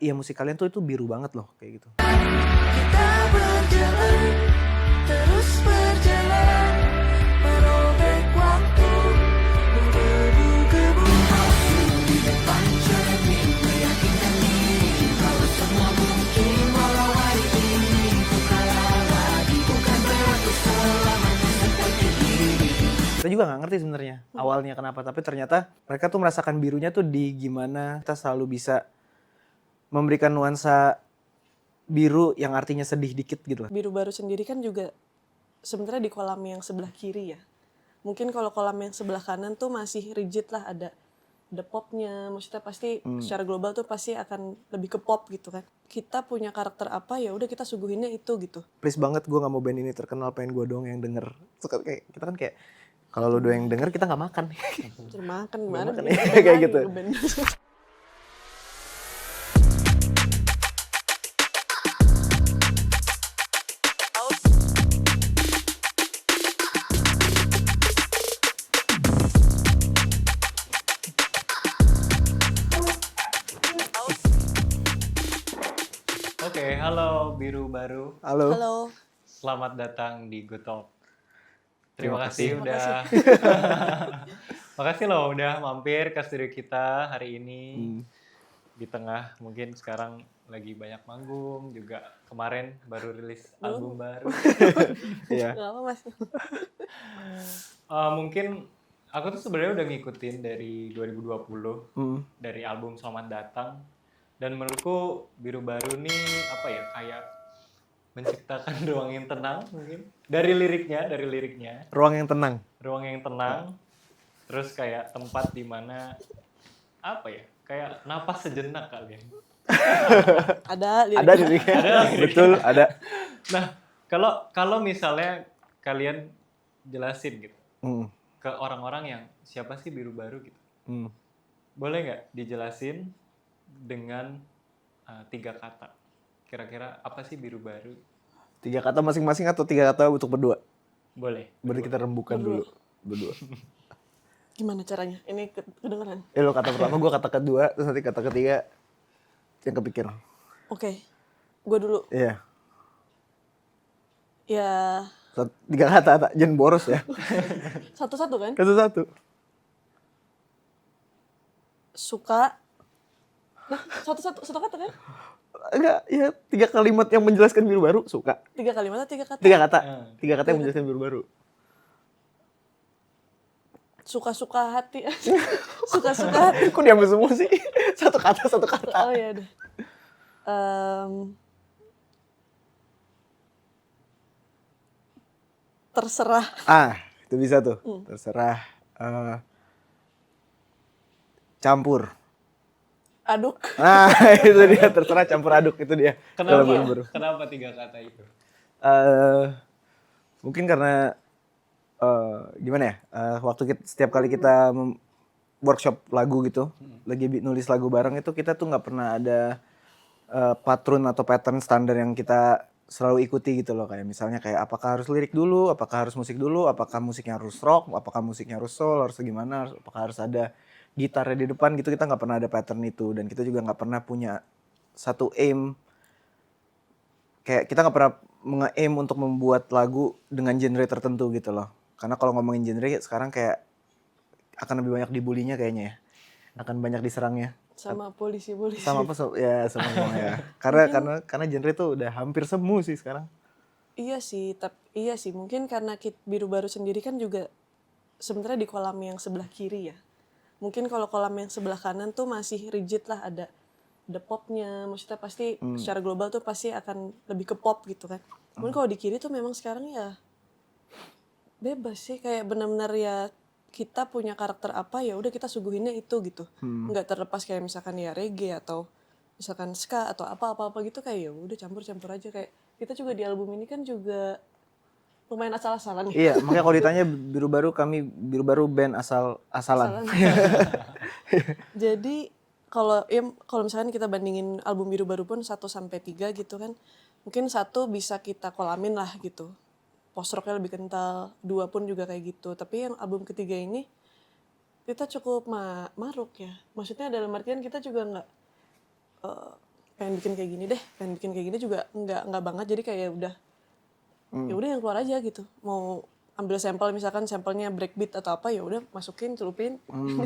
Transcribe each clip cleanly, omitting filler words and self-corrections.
Iya, musik kalian tuh itu biru banget loh kayak gitu. Kita berjalan, terus berjalan, merobek waktu, menggebu-gebu waktu di depan cermin, meyakinkan diri kalau semua mungkin walau hari ini bukanlah lagi, bukan berlaku selamanya seperti ini. Kita juga nggak ngerti sebenarnya awalnya kenapa, tapi ternyata mereka tuh merasakan birunya tuh di gimana kita selalu bisa memberikan nuansa biru yang artinya sedih dikit gitu lah. Biru Baru sendiri kan juga sebenarnya di kolam yang sebelah kiri ya. Mungkin kalau kolam yang sebelah kanan tuh masih rigid lah, ada popnya. Maksudnya pasti secara global tuh pasti akan lebih ke pop gitu kan. Kita punya karakter apa ya udah kita suguhinnya itu gitu. Please banget, gue nggak mau band ini terkenal, pengen gue doang yang denger. Suka kayak kita kan kayak kalau lu doang yang denger kita nggak makan. Terus makan gimana? makan, bikin ya, ngeband kayak lagi, gitu. ngeband. Oke, halo Biru Baru. Halo. Halo. Selamat datang di Good Talk. Terima Terima kasih kasih. udah Makasih loh udah mampir ke studio kita hari ini. Di tengah mungkin sekarang lagi banyak manggung, juga kemarin baru rilis album baru. Iya. Gak apa mas. Mungkin aku tuh sebenarnya udah ngikutin dari 2020 dari album Selamat Datang, dan menurutku Biru Baru nih apa ya, kayak menciptakan ruang yang tenang mungkin dari liriknya Ruang yang tenang. ruang yang tenang, terus kayak tempat di mana apa ya, kayak napas sejenak kalian. Ada lirik. Ada liriknya. Betul, ada. Nah, kalau misalnya kalian jelasin gitu ke orang-orang yang siapa sih Biru Baru gitu, boleh nggak dijelasin dengan 3 kata? Kira-kira apa sih Biru Baru? 3 kata masing-masing atau 3 kata untuk berdua? Boleh. Berarti kita rembukan dulu. Berdua. Gimana caranya? Ini kedengeran. Lo kata pertama, gue kata kedua, terus nanti kata ketiga yang kepikir. Oke. Gue dulu. Iya. Ya 3 kata, jangan boros ya. satu-satu kan? Satu-satu. Suka. Nah, satu kata kan? Enggak, ya 3 kalimat yang menjelaskan Biru Baru. Suka. 3 kalimat atau 3 kata? 3 kata. 3 kata yang menjelaskan Biru Baru. Suka-suka hati. Suka-suka hati. Kok diambil semua sih? Satu kata. Oh ya udah. Terserah. Itu bisa tuh. Terserah. Campur. Aduk. Itu dia, terserah campur aduk, itu dia. Kalau Biru Baru. Kenapa 3 kata itu? Mungkin karena gimana ya? Waktu setiap kali kita workshop lagu gitu, lagi nulis lagu bareng itu, kita tuh nggak pernah ada patron atau pattern standar yang kita selalu ikuti gitu loh. Kayak misalnya kayak apakah harus lirik dulu, apakah harus musik dulu, apakah musiknya harus rock, apakah musiknya harus soul, harus gimana, apakah harus ada gitarnya di depan gitu. Kita nggak pernah ada pattern itu, dan kita juga nggak pernah punya satu aim. Kayak kita nggak pernah nge-aim untuk membuat lagu dengan genre tertentu gitu loh. Karena kalau ngomongin genre sekarang kayak akan lebih banyak dibulinya kayaknya ya. Akan banyak diserangnya. Sama polisi-polisi. Sama apa? Ya sama semua ya. Karena genre tuh udah hampir semu sih sekarang. Iya sih, mungkin karena Biru Baru sendiri kan juga sebenarnya di kolam yang sebelah kiri ya. Mungkin kalau kolam yang sebelah kanan tuh masih rigid lah, ada popnya. Maksudnya pasti secara global tuh pasti akan lebih ke pop gitu kan. Mungkin kalau di kiri tuh memang sekarang ya bebas sih, kayak benar-benar ya kita punya karakter apa ya udah kita suguhinnya itu gitu. Nggak terlepas kayak misalkan ya reggae atau misalkan ska atau apa-apa gitu, kayak ya udah campur-campur aja. Kayak kita juga di album ini kan juga lumayan asal-asalan nih. Iya, makanya kalau ditanya Biru Baru, kami Biru Baru band asalan. Jadi kalau misalkan kita bandingin album Biru Baru pun 1 sampai 3 gitu kan. Mungkin 1 bisa kita kolamin lah gitu. Post rocknya lebih kental, 2 pun juga kayak gitu. Tapi yang album ketiga ini kita cukup maruk ya. Maksudnya dalam artian kita juga nggak pengen bikin kayak gini deh, pengen bikin kayak gini juga nggak banget, jadi kayak ya udah yang keluar aja gitu. Mau ambil sampel, misalkan sampelnya breakbeat atau apa, ya udah masukin, celupin,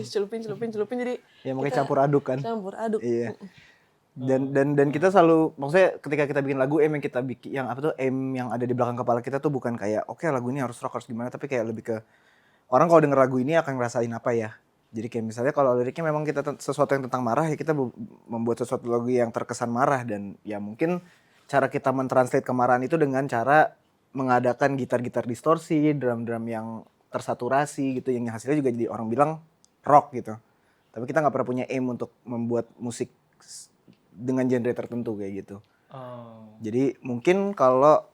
celupin, jadi Ya makanya kita campur aduk kan. campur aduk. Iya. Dan kita selalu, maksudnya ketika kita bikin lagu, aim yang kita bikin, yang apa tuh, aim yang ada di belakang kepala kita tuh bukan kayak oke, lagu ini harus rock, harus gimana, tapi kayak lebih ke orang kalau denger lagu ini akan ngerasain apa ya. Jadi kayak misalnya kalau liriknya memang kita sesuatu yang tentang marah, ya kita membuat sesuatu lagu yang terkesan marah, dan ya mungkin cara kita mentranslate kemarahan itu dengan cara mengadakan gitar-gitar distorsi, drum-drum yang tersaturasi gitu, yang hasilnya juga jadi orang bilang rock gitu. Tapi kita nggak pernah punya aim untuk membuat musik dengan genre tertentu kayak gitu. Jadi mungkin kalau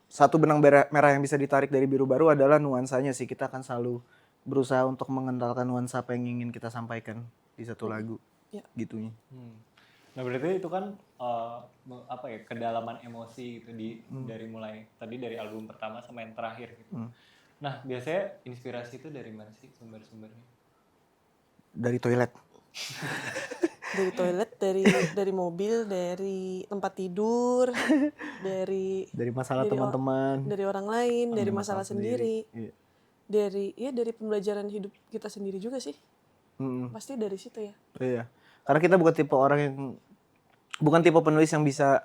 satu benang merah yang bisa ditarik dari Biru Baru adalah nuansanya sih. Kita akan selalu berusaha untuk mengenalkan nuansa apa yang ingin kita sampaikan di satu lagu. Ya. Gitunya. Nah berarti itu kan apa ya, kedalaman emosi gitu dari mulai tadi dari album pertama sama yang terakhir gitu. Nah biasanya inspirasi itu dari mana sih sumber-sumbernya? Dari toilet. Dari toilet, dari mobil, dari tempat tidur, dari masalah dari teman-teman. dari orang lain, dari masalah sendiri, Iya. dari pembelajaran hidup kita sendiri juga sih. Pasti dari situ ya. Iya. Karena kita bukan tipe penulis yang bisa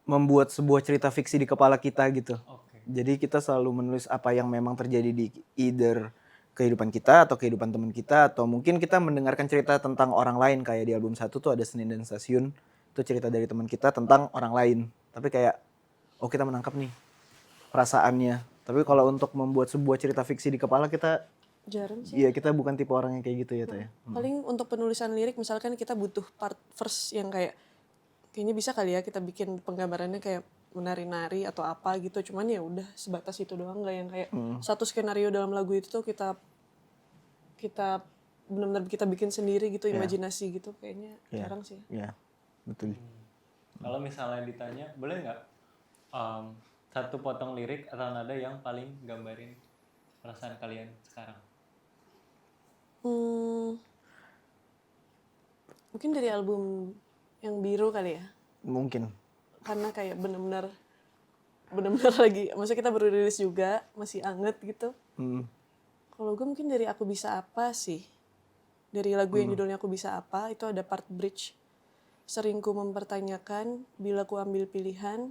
membuat sebuah cerita fiksi di kepala kita gitu. Oke. Jadi kita selalu menulis apa yang memang terjadi di either kehidupan kita atau kehidupan teman kita, atau mungkin kita mendengarkan cerita tentang orang lain. Kayak di album 1 tuh ada Senin dan Stasiun, itu cerita dari teman kita tentang orang lain. Tapi kayak kita menangkap nih perasaannya. Tapi kalau untuk membuat sebuah cerita fiksi di kepala kita, Jarang sih. iya, kita bukan tipe orang yang kayak gitu ya Taya. Paling untuk penulisan lirik misalkan kita butuh part verse yang kayaknya bisa kali ya kita bikin penggambarannya kayak menari-nari atau apa gitu, cuman ya udah sebatas itu doang, nggak yang kayak satu skenario dalam lagu itu tuh kita benar-benar kita bikin sendiri gitu, imajinasi gitu, kayaknya jarang sih. Iya, betul. Kalau misalnya ditanya, boleh nggak satu potong lirik atau nada yang paling gambarin perasaan kalian sekarang? Mungkin dari album yang Biru kali ya, Mungkin. karena kayak benar-benar lagi, maksudnya kita baru rilis juga, masih anget gitu. Kalau gue mungkin dari Aku Bisa Apa sih, dari lagu yang judulnya Aku Bisa Apa, itu ada part bridge. Sering ku mempertanyakan bila ku ambil pilihan.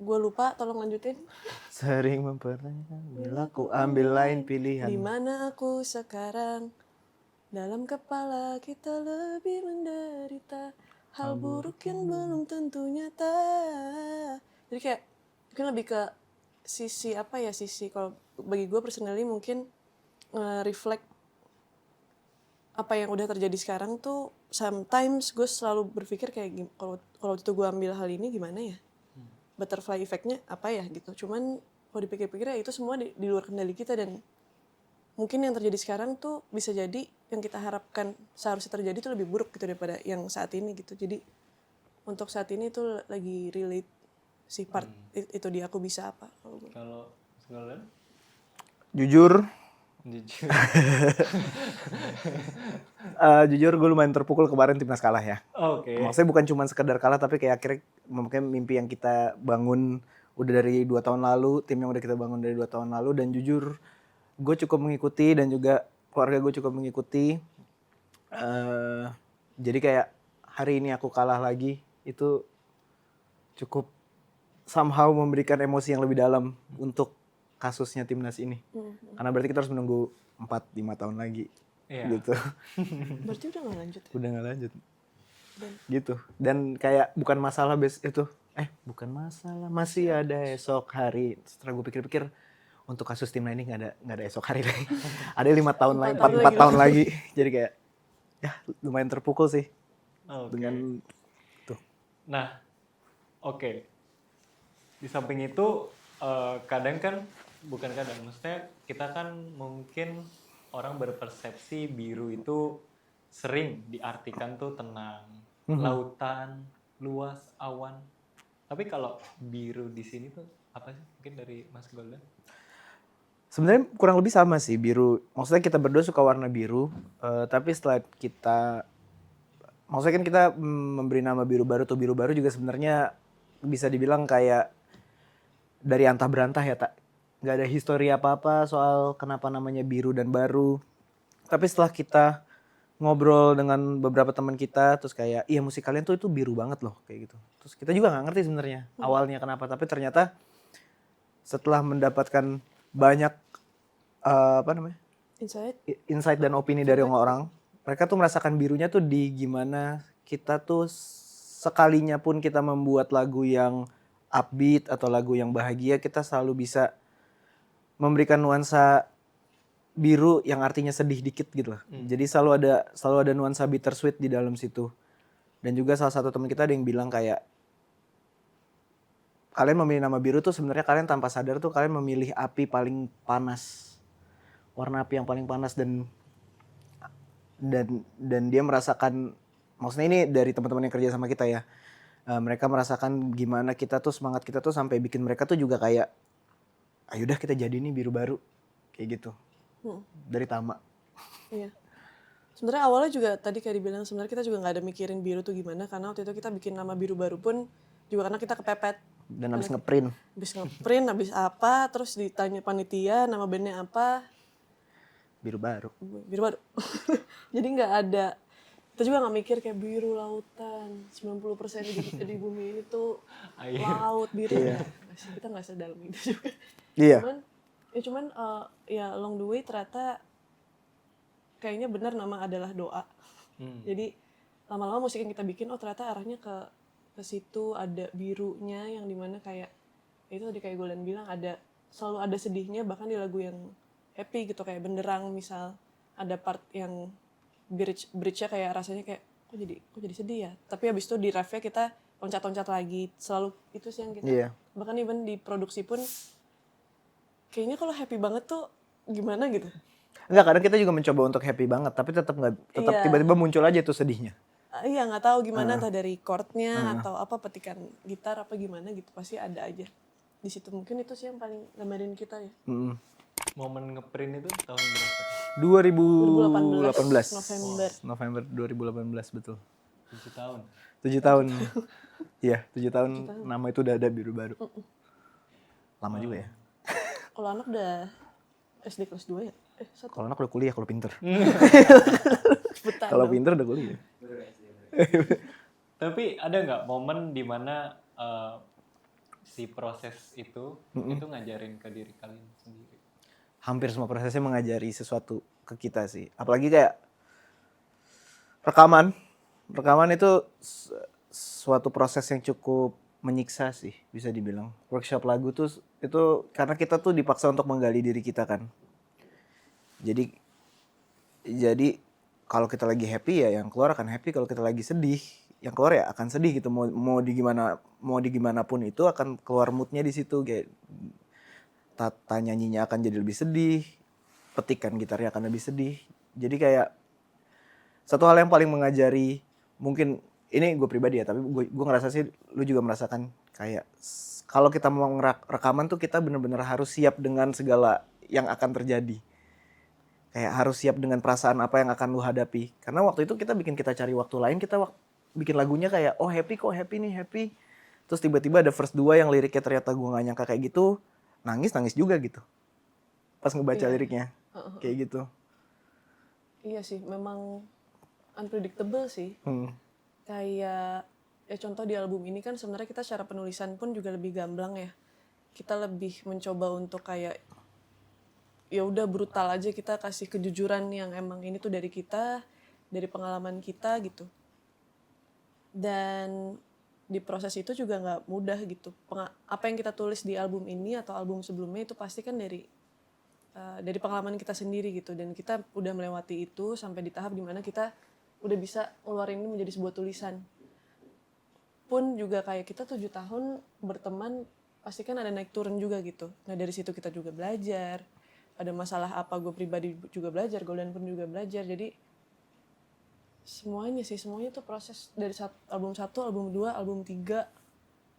Gue lupa, tolong lanjutin. Sering mempertanyakan bila ku ambil lain pilihan. Di mana aku sekarang? Dalam kepala kita lebih menderita. Hal buruk yang belum tentu nyata. Jadi kayak mungkin lebih ke sisi apa ya, sisi kalau bagi gue personally mungkin reflect apa yang udah terjadi sekarang tuh. Sometimes gue selalu berpikir kayak kalau itu gue ambil hal ini gimana ya, butterfly effect-nya apa ya gitu. Cuman kalau dipikir-pikir ya itu semua di luar kendali kita, dan mungkin yang terjadi sekarang tuh bisa jadi yang kita harapkan seharusnya terjadi tuh lebih buruk gitu daripada yang saat ini gitu. Jadi untuk saat ini tuh lagi relate si part itu di Aku Bisa Apa. Kalau sekalian? Jujur, Jujur. jujur gue lumayan terpukul kemarin timnas kalah ya. Oke. Maksudnya bukan cuma sekedar kalah, tapi kayak akhirnya mungkin mimpi yang kita bangun udah dari 2 tahun lalu, tim yang udah kita bangun dari 2 tahun lalu, dan jujur gue cukup mengikuti dan juga keluarga gue cukup mengikuti. Jadi kayak hari ini aku kalah lagi, itu cukup somehow memberikan emosi yang lebih dalam untuk kasusnya timnas ini. Karena berarti kita harus menunggu 4-5 tahun lagi. Iya. Gitu. Berarti udah gak lanjut ya? Udah gak lanjut. Gitu. Dan kayak bukan masalah bukan masalah, masih ada esok hari. Setelah gue pikir-pikir, untuk kasus timnas ini gak ada esok hari lagi. Ada 5 tahun lagi, 4 tahun lagi. Jadi kayak ya lumayan terpukul sih. Dengan tuh. Nah, oke. Di samping itu kadang kan, bukan kadang, maksudnya kita kan mungkin orang berpersepsi biru itu sering diartikan tuh tenang, lautan, luas, awan. Tapi kalau biru di sini tuh apa sih? Mungkin dari Mas Golden? Sebenarnya kurang lebih sama sih biru. Maksudnya kita berdua suka warna biru, tapi setelah kita maksudnya kan kita memberi nama Biru Baru tuh, Biru Baru juga sebenarnya bisa dibilang kayak dari antah berantah ya, tak nggak ada histori apa-apa soal kenapa namanya Biru dan Baru. Tapi setelah kita ngobrol dengan beberapa teman kita, terus kayak iya musik kalian tuh itu biru banget loh kayak gitu. Terus kita juga nggak ngerti sebenarnya awalnya kenapa, tapi ternyata setelah mendapatkan banyak apa namanya insight dan opini dari orang, mereka tuh merasakan birunya tuh di gimana kita tuh sekalinya pun kita membuat lagu yang upbeat atau lagu yang bahagia, kita selalu bisa memberikan nuansa biru yang artinya sedih dikit gitu lah. Jadi selalu ada nuansa bittersweet di dalam situ. Dan juga salah satu teman kita ada yang bilang kayak kalian memilih nama biru tuh sebenarnya kalian tanpa sadar tuh kalian memilih api paling panas. Warna api yang paling panas dan dia merasakan, maksudnya ini dari teman-teman yang kerja sama kita ya. Mereka merasakan gimana kita tuh semangat kita tuh sampai bikin mereka tuh juga kayak ayo udah kita jadi nih Biru Baru kayak gitu. Dari Tama. Iya. Sebenarnya awalnya juga tadi kayak dibilang sebenarnya kita juga nggak ada mikirin biru tuh gimana karena waktu itu kita bikin nama Biru Baru pun juga karena kita kepepet. Dan habis ngeprint. Habis apa, terus ditanya panitia nama bandnya apa. Biru Baru. Biru Baru. Jadi nggak ada, kita juga nggak mikir kayak biru lautan, 90% di bumi ini tuh laut biru. Kita nggak sedalam itu juga. Iya. Cuman ya along the way ternyata kayaknya benar nama adalah doa. Jadi lama-lama musik yang kita bikin ternyata arahnya ke situ, ada birunya yang dimana kayak itu tadi kayak Golan bilang selalu ada sedihnya, bahkan di lagu yang happy gitu kayak Benderang misal ada part yang bridge-nya kayak rasanya kayak kok jadi sedih ya. Tapi habis itu di refnya kita loncat-loncat lagi, selalu itu sih yang kita bahkan even di produksi pun kayaknya kalau happy banget tuh gimana gitu. Enggak, kadang kita juga mencoba untuk happy banget, tapi tetap tiba-tiba muncul aja tuh sedihnya. Iya, nggak tahu gimana entah dari chordnya atau apa petikan gitar apa gimana gitu, pasti ada aja di situ. Mungkin itu sih yang paling gambarin kita ya. Momen ngeprint itu tahun berapa? 2018. November 2018 betul. 7 tahun. 7 tahun. Iya, 7 tahun nama itu udah ada Biru Baru. Lama juga ya. Kalau anak udah SD kelas 2 ya? Kalau anak udah kuliah kalau pinter. Cepetan Kalau dong. pinter udah kuliah. Tapi ada nggak momen dimana si proses itu ngajarin ke diri kalian sendiri? Hampir semua prosesnya mengajari sesuatu ke kita sih. Apalagi kayak rekaman. Rekaman itu suatu proses yang cukup menyiksa sih, bisa dibilang. Workshop lagu tuh itu karena kita tuh dipaksa untuk menggali diri kita kan. Jadi kalau kita lagi happy ya yang keluar akan happy, kalau kita lagi sedih yang keluar ya akan sedih gitu. Mau di gimana pun itu akan keluar moodnya di situ, kayak tata nyanyinya akan jadi lebih sedih, petikan gitarnya akan lebih sedih. Jadi kayak satu hal yang paling mengajari, mungkin ini gue pribadi ya, tapi gue ngerasa sih lu juga merasakan kayak kalau kita mau rekaman tuh kita benar-benar harus siap dengan segala yang akan terjadi. Kayak harus siap dengan perasaan apa yang akan lu hadapi. Karena waktu itu kita cari waktu lain, kita bikin lagunya kayak oh happy nih, happy. Terus tiba-tiba ada verse 2 yang liriknya ternyata gue gak nyangka kayak gitu. Nangis juga gitu. Pas ngebaca liriknya. Kayak gitu. Iya sih, memang unpredictable sih. Kayak ya contoh di album ini kan sebenarnya kita secara penulisan pun juga lebih gamblang ya. Kita lebih mencoba untuk kayak ya udah brutal aja, kita kasih kejujuran yang emang ini tuh dari kita, dari pengalaman kita gitu. Dan di proses itu juga nggak mudah gitu. Apa yang kita tulis di album ini atau album sebelumnya itu pasti kan dari pengalaman kita sendiri gitu. Dan kita udah melewati itu sampai di tahap dimana kita udah bisa ngeluarin ini menjadi sebuah tulisan. Pun juga kayak kita 7 tahun berteman pasti kan ada naik turun juga gitu. Nah dari situ kita juga belajar. Ada masalah apa gue pribadi juga belajar, Golden pun juga belajar. Jadi semuanya tuh proses dari album 1, album 2, album 3.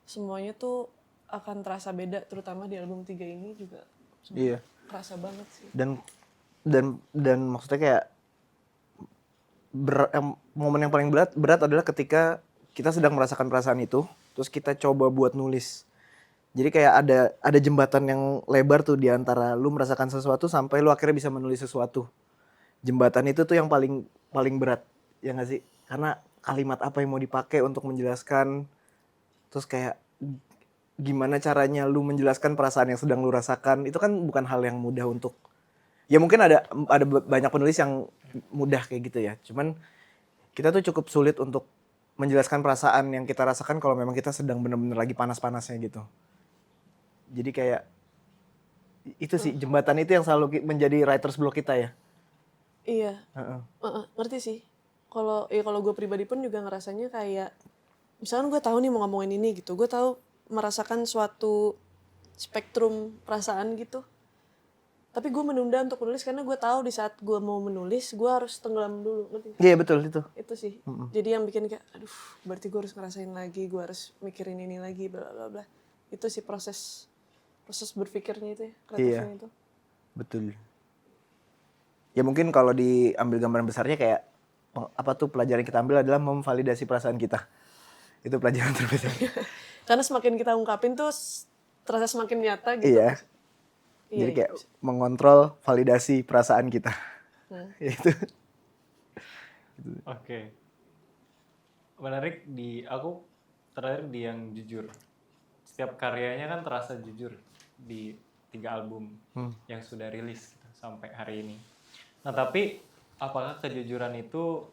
Semuanya tuh akan terasa beda, terutama di album 3 ini juga. Kerasa banget sih. Dan maksudnya kayak momen yang paling berat adalah ketika kita sedang merasakan perasaan itu, terus kita coba buat nulis. Jadi kayak ada jembatan yang lebar tuh di antara lu merasakan sesuatu sampai lu akhirnya bisa menulis sesuatu. Jembatan itu tuh yang paling berat, ya nggak sih? Karena kalimat apa yang mau dipakai untuk menjelaskan, terus kayak gimana caranya lu menjelaskan perasaan yang sedang lu rasakan, itu kan bukan hal yang mudah untuk, ya mungkin ada banyak penulis yang mudah kayak gitu ya, cuman kita tuh cukup sulit untuk menjelaskan perasaan yang kita rasakan kalau memang kita sedang benar-benar lagi panas-panasnya gitu. Jadi kayak itu sih, jembatan itu yang selalu menjadi writer's block kita ya. Iya, Heeh. ngerti sih. Kalau gue pribadi pun juga ngerasanya kayak, misalkan gue tahu nih mau ngomongin ini gitu, gue tahu merasakan suatu spektrum perasaan gitu. Tapi gue menunda untuk menulis karena gue tahu di saat gue mau menulis, gue harus tenggelam dulu, ngerti? Iya betul itu. Itu sih. Jadi yang bikin kayak, aduh, berarti gue harus ngerasain lagi, gue harus mikirin ini lagi, bla bla bla. Itu sih proses berpikirnya itu ya, kreatifnya itu. Betul. Ya mungkin kalau diambil gambaran besarnya kayak apa tuh pelajaran yang kita ambil adalah memvalidasi perasaan kita. Itu pelajaran terbesar. Karena semakin kita ungkapin tuh terasa semakin nyata gitu. Iya. Iya, Jadi kayak mengontrol validasi perasaan kita. Itu. Oke. Menarik aku terakhir di yang jujur. Setiap karyanya kan terasa jujur di 3 album yang sudah rilis gitu, sampai hari ini. Nah tapi apakah kejujuran itu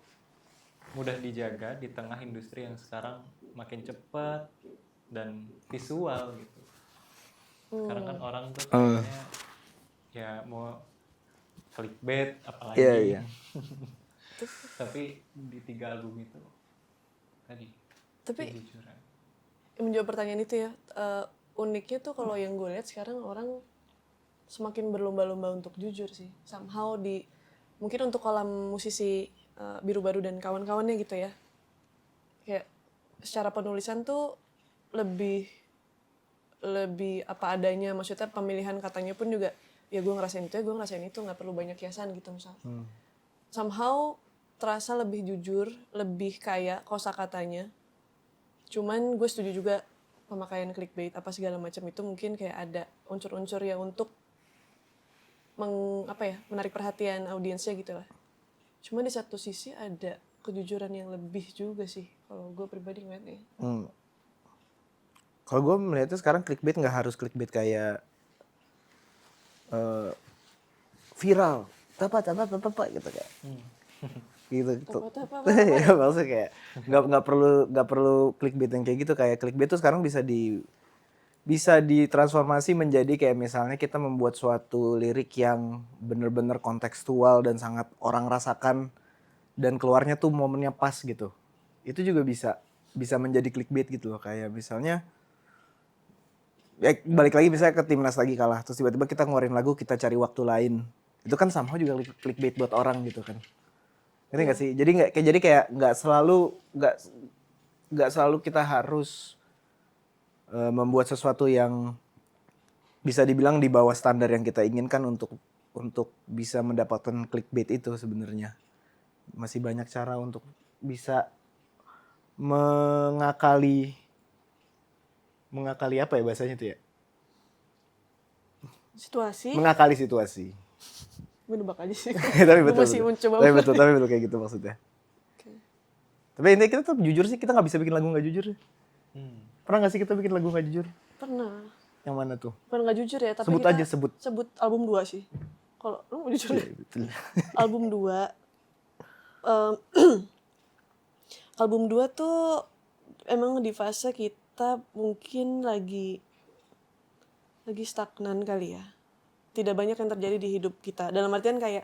mudah dijaga di tengah industri yang sekarang makin cepat dan visual gitu? Sekarang kan orang tuh kayaknya ya mau clickbait apalagi. Iya. Tapi di 3 album itu tadi Tapi kejujuran. menjawab pertanyaan itu ya, uniknya tuh kalau yang gue lihat sekarang orang semakin berlomba-lomba untuk jujur sih. Somehow mungkin untuk kolam musisi Biru Baru dan kawan-kawannya gitu ya. Kayak secara penulisan tuh lebih apa adanya, maksudnya pemilihan katanya pun juga ya gue ngerasain itu, nggak perlu banyak hiasan gitu misalnya. Somehow terasa lebih jujur, lebih kaya kosakatanya. Cuman gue setuju juga pemakaian clickbait apa segala macam itu mungkin kayak ada unsur-unsur ya untuk menarik perhatian audiensnya gitu lah. Cuma di satu sisi ada kejujuran yang lebih juga sih kalau gue pribadi ngeliatnya. Kalau gue melihatnya sekarang clickbait nggak harus clickbait kayak viral, apa gitu kayak. Gitu. Ya maksudnya kayak nggak perlu clickbait yang kayak gitu. Kayak clickbait tuh sekarang bisa ditransformasi menjadi kayak misalnya kita membuat suatu lirik yang bener-bener kontekstual dan sangat orang rasakan dan keluarnya tuh momennya pas gitu. Itu juga bisa menjadi clickbait gitu loh. Kayak misalnya ya balik lagi misalnya ke Timnas lagi kalah terus tiba-tiba kita ngeluarin lagu Kita Cari Waktu Lain. Itu kan somehow juga clickbait buat orang gitu kan. Ngerti nggak sih? Jadi kayak nggak selalu kita harus membuat sesuatu yang bisa dibilang di bawah standar yang kita inginkan untuk bisa mendapatkan clickbait itu sebenarnya. Masih banyak cara untuk bisa mengakali apa ya bahasanya itu ya? Situasi. Mengakali situasi. Gue nebak aja sih. Tapi betul. Masih mencoba. Tapi betul kayak gitu maksudnya. Okay. Tapi intinya kita tetap jujur sih, kita nggak bisa bikin lagu nggak jujur. Pernah nggak sih kita bikin lagu nggak jujur? Pernah. Yang mana tuh? Bukan nggak jujur ya, tapi Sebut kita aja, sebut. album 2 sih. Kalau lu mau jujur ya? Betul. Album 2. Album 2 tuh emang di fase kita mungkin lagi stagnan kali ya. Tidak banyak yang terjadi di hidup kita. Dalam artian kayak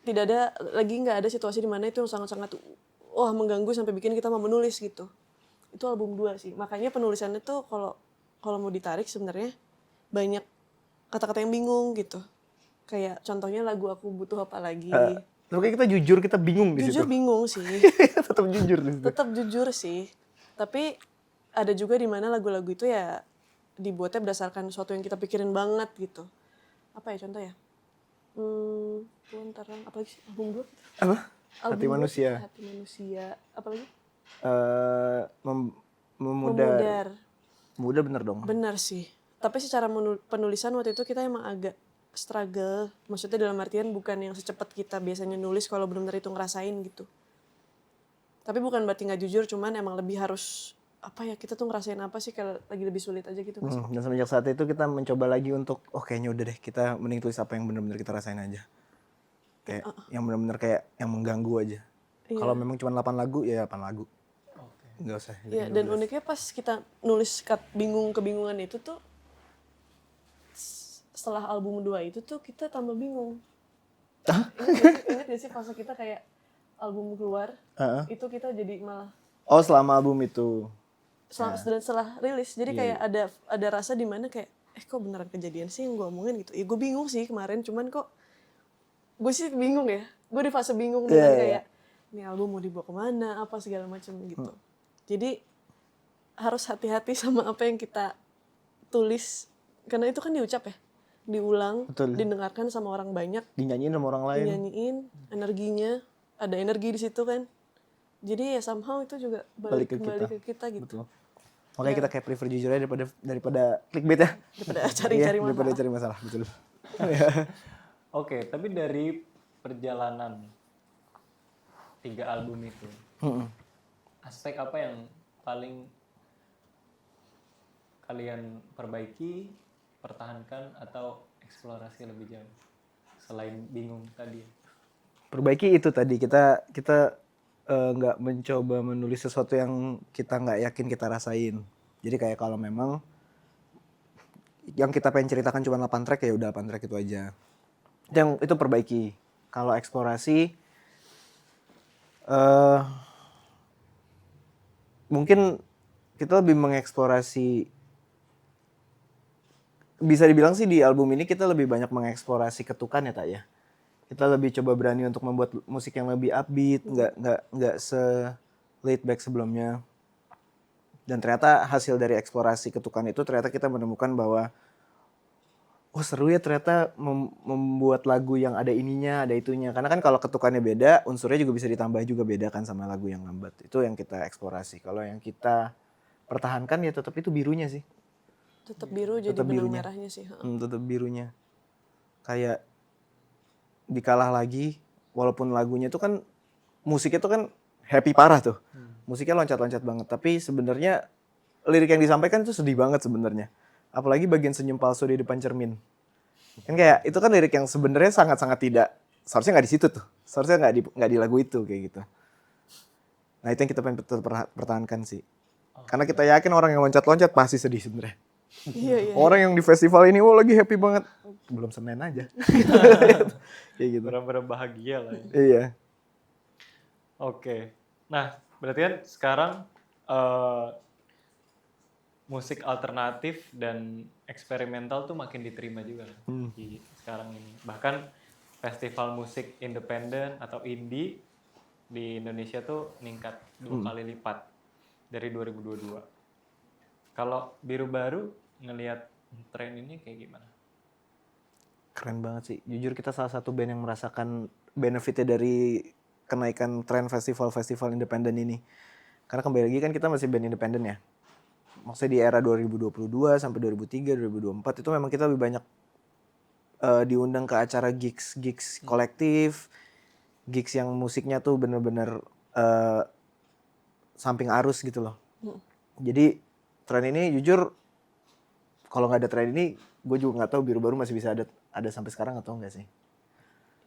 nggak ada situasi di mana itu yang sangat-sangat mengganggu sampai bikin kita mau menulis gitu. Itu album 2 sih. Makanya penulisannya tuh kalau mau ditarik sebenarnya banyak kata-kata yang bingung gitu. Kayak contohnya lagu Aku Butuh Apa Lagi. Tapi kita jujur, kita bingung di situ. Jujur bingung sih. Tetap jujur di situ. Tetap jujur sih. Tapi ada juga di mana lagu-lagu itu ya dibuatnya berdasarkan sesuatu yang kita pikirin banget gitu. Apa ya contoh ya? Terang, apalagi sih album 2? Apa? Hati Album gua sih Manusia. Hati Manusia. Apa lagi? Memudar. Memudar. Muda bener dong. Benar sih. Tapi secara penulisan waktu itu kita emang agak struggle. Maksudnya dalam artian bukan yang secepat kita biasanya nulis kalau benar-benar itu ngerasain gitu. Tapi bukan berarti nggak jujur, cuman emang lebih harus apa ya, kita tuh ngerasain apa sih kalau lagi lebih sulit aja gitu. Dan semenjak saat itu kita mencoba lagi untuk kayaknya udah deh kita mending tulis apa yang benar-benar kita rasain aja. Kayak yang benar-benar kayak yang mengganggu aja. Iya. Kalau memang cuma 8 lagu ya 8 lagu. Nggak usah. Iya, dan uniknya pas kita nulis kebingungan itu tuh setelah album 2 itu tuh kita tambah bingung. Ingat gak sih fase kita kayak album keluar, itu kita jadi malah Selama album itu. dan setelah rilis, jadi kayak ada rasa di mana kayak kok beneran kejadian sih yang gue omongin gitu. Ya gue bingung sih kemarin, cuman kok gue sih bingung ya. Gue di fase bingung dengan kayak ini album mau dibawa kemana, apa segala macam gitu. Jadi harus hati-hati sama apa yang kita tulis, karena itu kan diucap ya, diulang, Betul. didengarkan sama orang banyak, Dinyanyiin sama orang lain. dinyanyiin, energinya, ada energi di situ kan. Jadi ya somehow itu juga balik kembali ke kita gitu. Betul. Makanya kita kayak prefer jujur aja daripada clickbait ya. Daripada cari-cari Iya, daripada masalah. cari masalah, betul. Oke, tapi dari perjalanan 3 album itu, aspek apa yang paling kalian perbaiki, pertahankan, atau eksplorasi lebih jauh selain bingung tadi? Perbaiki itu tadi kita nggak mencoba menulis sesuatu yang kita nggak yakin kita rasain. Jadi kayak kalau memang yang kita pengen ceritakan cuma 8 track ya udah 8 track itu aja. Yang itu perbaiki. Kalau eksplorasi mungkin kita lebih mengeksplorasi, bisa dibilang sih di album ini kita lebih banyak mengeksplorasi ketukan ya Tak ya. Kita lebih coba berani untuk membuat musik yang lebih upbeat, nggak se laid back sebelumnya. Dan ternyata hasil dari eksplorasi ketukan itu ternyata kita menemukan bahwa seru ya ternyata membuat lagu yang ada ininya, ada itunya. Karena kan kalau ketukannya beda, unsurnya juga bisa ditambah juga beda kan sama lagu yang lambat. Itu yang kita eksplorasi. Kalau yang kita pertahankan ya tetap itu birunya sih. Tetap biru jadi Tetap benang birunya. merahnya sih. Tetap birunya. Kayak dikalah lagi, walaupun lagunya itu kan musiknya itu kan happy parah tuh. Musiknya loncat-loncat banget, tapi sebenarnya lirik yang disampaikan itu sedih banget sebenarnya. Apalagi bagian senyum palsu di depan cermin. Kan kayak itu kan lirik yang sebenarnya sangat-sangat tidak, seharusnya nggak di situ tuh. Seharusnya nggak di lagu itu kayak gitu. Nah, itu yang kita pengen pertahankan sih. Karena kita yakin orang yang loncat-loncat pasti sedih sebenarnya. Iya. Orang yang di festival ini lagi happy banget. Belum Senin aja. Kayak gitu. Benar-benar bahagia lah ya. Iya. Oke. Nah, berarti kan sekarang musik alternatif dan eksperimental tuh makin diterima juga kan di sekarang ini. Bahkan festival musik independen atau indie di Indonesia tuh meningkat 2 kali lipat dari 2022. Kalau Biru Baru ngelihat tren ini kayak gimana? Keren banget sih. Jujur kita salah satu band yang merasakan benefitnya dari kenaikan tren festival-festival independen ini. Karena kembali lagi kan kita masih band independen ya. Maksudnya di era 2022 sampai 2003, 2024 itu memang kita lebih banyak diundang ke acara gigs kolektif, gigs yang musiknya tuh bener-bener samping arus gitu loh. Jadi tren ini jujur kalau nggak ada tren ini, gue juga nggak tahu Biru Baru masih bisa ada sampai sekarang atau enggak sih.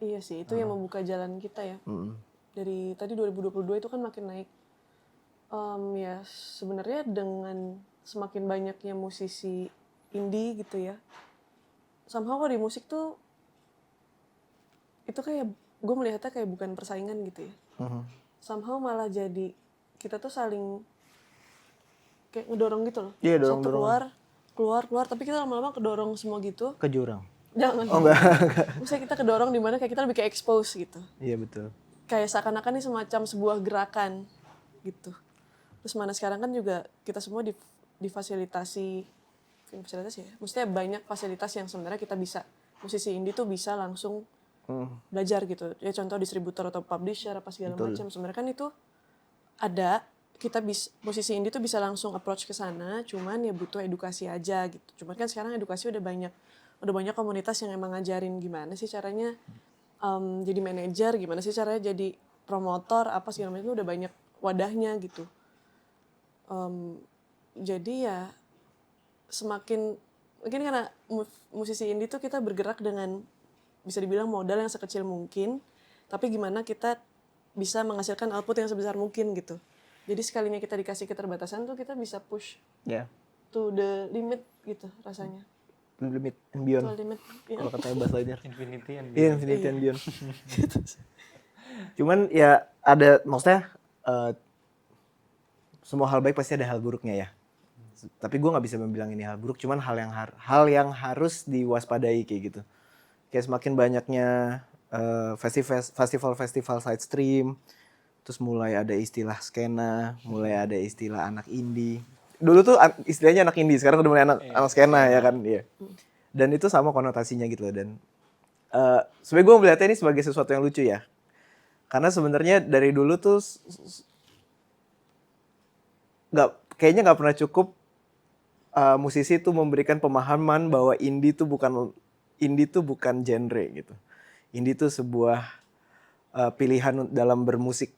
Iya sih, itu yang membuka jalan kita ya. Dari tadi 2022 itu kan makin naik. Ya sebenarnya dengan semakin banyaknya musisi indie gitu ya. Somehow kalau di musik tuh itu kayak gue melihatnya kayak bukan persaingan gitu ya. Somehow malah jadi kita tuh saling kayak ngedorong gitu loh. Iya, Satu dorong-dorong. keluar, tapi kita lama-lama kedorong semua gitu. Ke jurang. Jangan. Oh enggak. Misalnya kita kedorong di mana kayak kita lebih kayak expose gitu. Iya betul. Kayak seakan-akan ini semacam sebuah gerakan gitu. Terus mana sekarang kan juga kita semua difasilitasi ya. Maksudnya banyak fasilitas yang sebenarnya kita bisa, musisi indie tuh bisa langsung belajar gitu. Ya contoh distributor atau publisher apa segala macam. Sebenarnya kan itu ada, kita musisi indie tuh bisa langsung approach ke sana, cuman ya butuh edukasi aja gitu. Cuman kan sekarang edukasi udah banyak komunitas yang emang ngajarin gimana sih caranya jadi manajer, gimana sih caranya jadi promotor, apa segala macam, itu udah banyak wadahnya gitu. Jadi ya semakin, mungkin karena musisi indie tuh kita bergerak dengan bisa dibilang modal yang sekecil mungkin, tapi gimana kita bisa menghasilkan output yang sebesar mungkin gitu. Jadi sekalinya kita dikasih keterbatasan tuh kita bisa push to the limit gitu rasanya. Limit and beyond. To the limit. Ya. Kalau katanya Buzz Lightyear. Infinity and Iya, Infinity and Beyond. Cuman ya ada, maksudnya semua hal baik pasti ada hal buruknya ya. Tapi gue nggak bisa bilang ini hal buruk, cuman hal yang harus diwaspadai kayak gitu. Kayak semakin banyaknya festival side stream, terus mulai ada istilah skena, mulai ada istilah anak indie. Dulu tuh istilahnya anak indie, sekarang udah mulai anak skena ya kan, iya. Dan itu sama konotasinya gitu loh. Dan sebenarnya gue melihatnya ini sebagai sesuatu yang lucu ya, karena sebenarnya dari dulu tuh kayaknya nggak pernah cukup musisi tuh memberikan pemahaman bahwa indie tuh bukan genre gitu. Indie tuh sebuah pilihan dalam bermusik.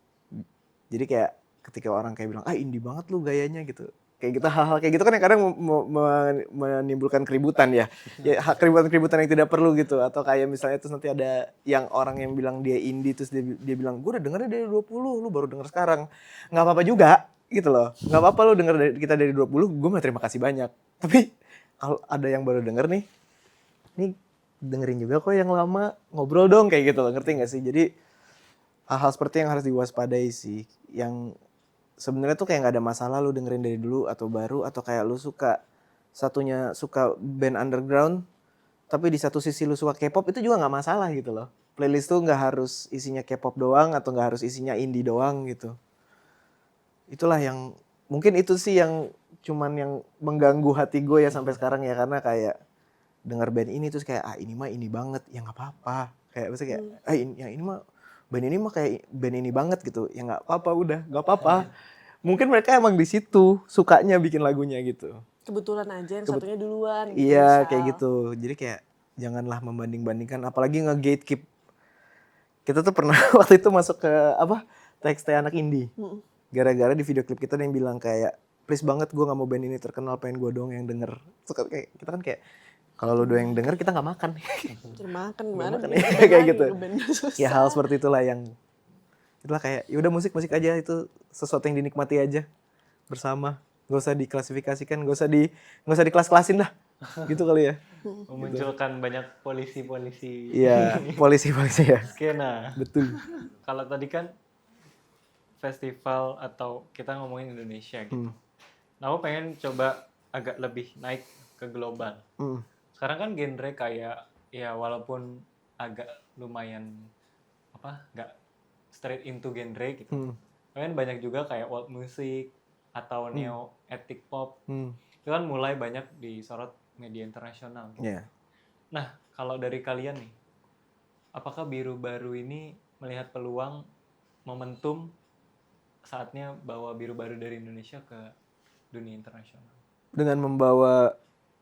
Jadi kayak ketika orang kayak bilang indie banget lu gayanya gitu. Kayak gitu, hal-hal kayak gitu kan yang kadang menimbulkan keributan ya. Ya keributan yang tidak perlu gitu. Atau kayak misalnya terus nanti ada yang orang yang bilang dia indie terus dia bilang gue udah dengernya dari 20, lu baru denger sekarang. Nggak apa-apa juga gitu loh. Nggak apa-apa lu denger kita dari 20, gue mah terima kasih banyak. Tapi kalau ada yang baru denger nih dengerin juga kok yang lama, ngobrol dong kayak gitu loh, ngerti gak sih? Jadi hal-hal seperti yang harus diwaspadai sih, yang sebenarnya tuh kayak nggak ada masalah lu dengerin dari dulu atau baru, atau kayak lu suka band underground tapi di satu sisi lu suka K-pop, itu juga nggak masalah gitu loh. Playlist tuh nggak harus isinya K-pop doang atau nggak harus isinya indie doang gitu. Itulah yang mungkin itu sih yang cuman yang mengganggu hati gue ya sampai sekarang ya, karena kayak dengar band ini terus kayak ini mah ini banget, ya nggak apa-apa, kayak maksudnya kayak ini mah band ini mah kayak band ini banget gitu, ya nggak apa-apa, udah nggak apa-apa. Mungkin mereka emang di situ sukanya bikin lagunya gitu, Kebetulan aja yang satunya duluan gitu, iya misal. kayak gitu. Jadi kayak janganlah membanding-bandingkan, apalagi nge-gatekeep. Kita tuh pernah waktu itu masuk ke TXT anak indie, gara-gara di video klip kita ada yang bilang kayak please banget gue nggak mau band ini terkenal, pengen gue doang yang denger. Terus kayak kita kan kayak kalau lu doang yang denger kita nggak makan. Termakan gimana? Kayak gitu. Ya hal seperti itulah itulah kayak ya udah musik aja, itu sesuatu yang dinikmati aja bersama. Gak usah diklasifikasikan, gak usah dikelas-kelasin lah. Gitu kali ya. Memunculkan banyak polisi-polisi. Iya, polisi ya. Skena. Betul. Kalau tadi kan festival atau kita ngomongin Indonesia gitu. Nah, aku pengen coba agak lebih naik ke global. Sekarang kan genre kayak ya walaupun agak lumayan nggak straight into genre gitu. Kan banyak juga kayak world music atau neo ethic pop. Itu kan mulai banyak disorot media internasional. Gitu. Yeah. Nah, kalau dari kalian nih, apakah Biru Baru ini melihat peluang momentum saatnya bawa Biru Baru dari Indonesia ke dunia internasional? Dengan membawa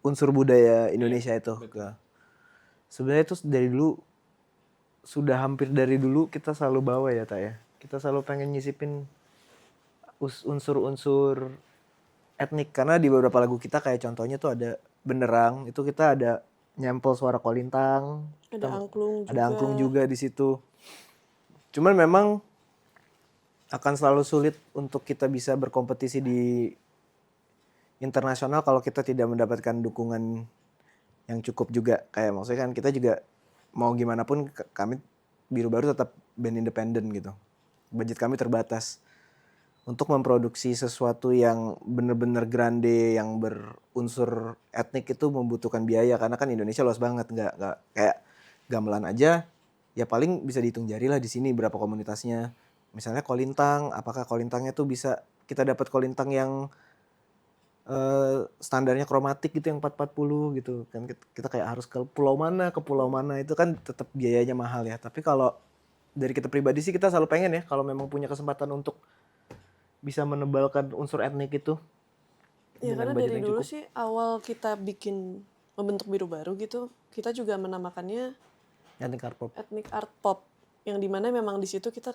unsur budaya Indonesia itu ke. Sebenarnya itu dari dulu, sudah hampir dari dulu kita selalu bawa ya Tak ya. Kita selalu pengen nyisipin unsur-unsur etnik, karena di beberapa lagu kita kayak contohnya tuh ada Benderang, itu kita ada nyampel suara kolintang, ada angklung juga di situ. Cuman memang akan selalu sulit untuk kita bisa berkompetisi di internasional kalau kita tidak mendapatkan dukungan yang cukup juga. Kayak maksudnya kan kita juga mau gimana pun kami Biru Baru tetap band independen gitu. Budget kami terbatas. Untuk memproduksi sesuatu yang bener-bener grande yang berunsur etnik itu membutuhkan biaya, karena kan Indonesia luas banget, nggak kayak gamelan aja ya paling bisa dihitung jari lah di sini berapa komunitasnya. Misalnya kolintang, apakah kolintangnya tuh bisa kita dapat kolintang yang standarnya kromatik gitu yang 440 gitu kan, kita kayak harus ke pulau mana itu kan tetap biayanya mahal ya. Tapi kalau dari kita pribadi sih kita selalu pengen ya kalau memang punya kesempatan untuk bisa menebalkan unsur etnik itu Ya dengan karena budget dari yang dulu cukup. sih awal kita membentuk Biru Baru gitu, kita juga menamakannya Etnik art pop. ethnic art pop, yang dimana memang di situ kita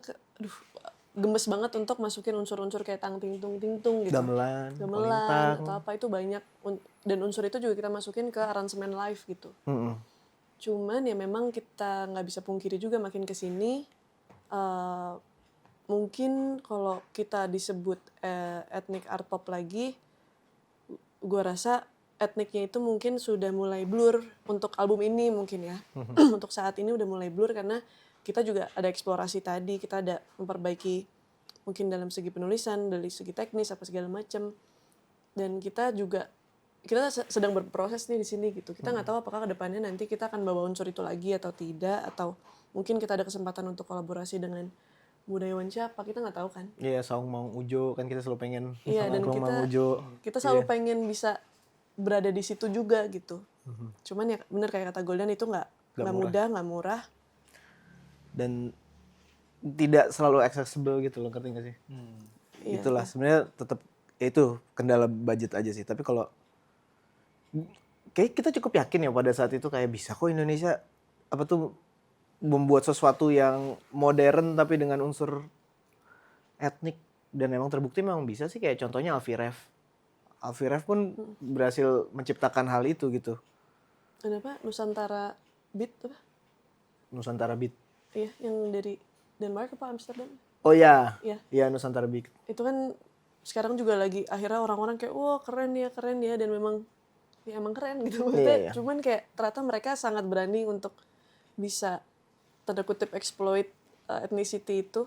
gemes banget untuk masukin unsur-unsur kayak tang ting tung gitu, Gamelan, gamelan kolintang. atau apa itu banyak, dan unsur itu juga kita masukin ke aransemen live gitu. Mm-mm. Cuman ya memang kita nggak bisa pungkiri juga makin kesini mungkin kalau kita disebut ethnic art pop lagi, gue rasa etniknya itu mungkin sudah mulai blur untuk album ini mungkin ya. Untuk saat ini udah mulai blur karena kita juga ada eksplorasi tadi, kita ada memperbaiki mungkin dalam segi penulisan, dari segi teknis apa segala macam. Dan kita sedang berproses nih di sini gitu. Kita nggak tahu apakah kedepannya nanti kita akan bawa unsur itu lagi atau tidak, atau mungkin kita ada kesempatan untuk kolaborasi dengan budayawan siapa, kita nggak tahu kan. Iya, Saung Maung Ujo kan kita selalu pengen Iya, dan nongkrong Mang Ujo. kita selalu pengen bisa berada di situ juga gitu. Cuman ya bener kayak kata Golden itu nggak mudah, nggak murah. Dan tidak selalu accessible gitu loh, ngerti gak sih? Iya, Itulah sebenarnya tetap ya itu kendala budget aja sih. Tapi kalau kayak kita cukup yakin ya pada saat itu kayak bisa kok Indonesia apa tuh membuat sesuatu yang modern tapi dengan unsur etnik, dan emang terbukti memang bisa sih. Kayak contohnya Alfie Rev pun berhasil menciptakan hal itu gitu. Kenapa Nusantara Beat apa? Nusantara Beat. Iya, yang dari Denmark apa Amsterdam? Oh iya. Iya. Iya, Nusantara Beat. Itu kan sekarang juga lagi akhirnya orang-orang kayak wah keren ya dan memang ya emang keren gitu. Maksudnya, Iya. cuman kayak ternyata mereka sangat berani untuk bisa tanda kutip exploit ethnicity itu,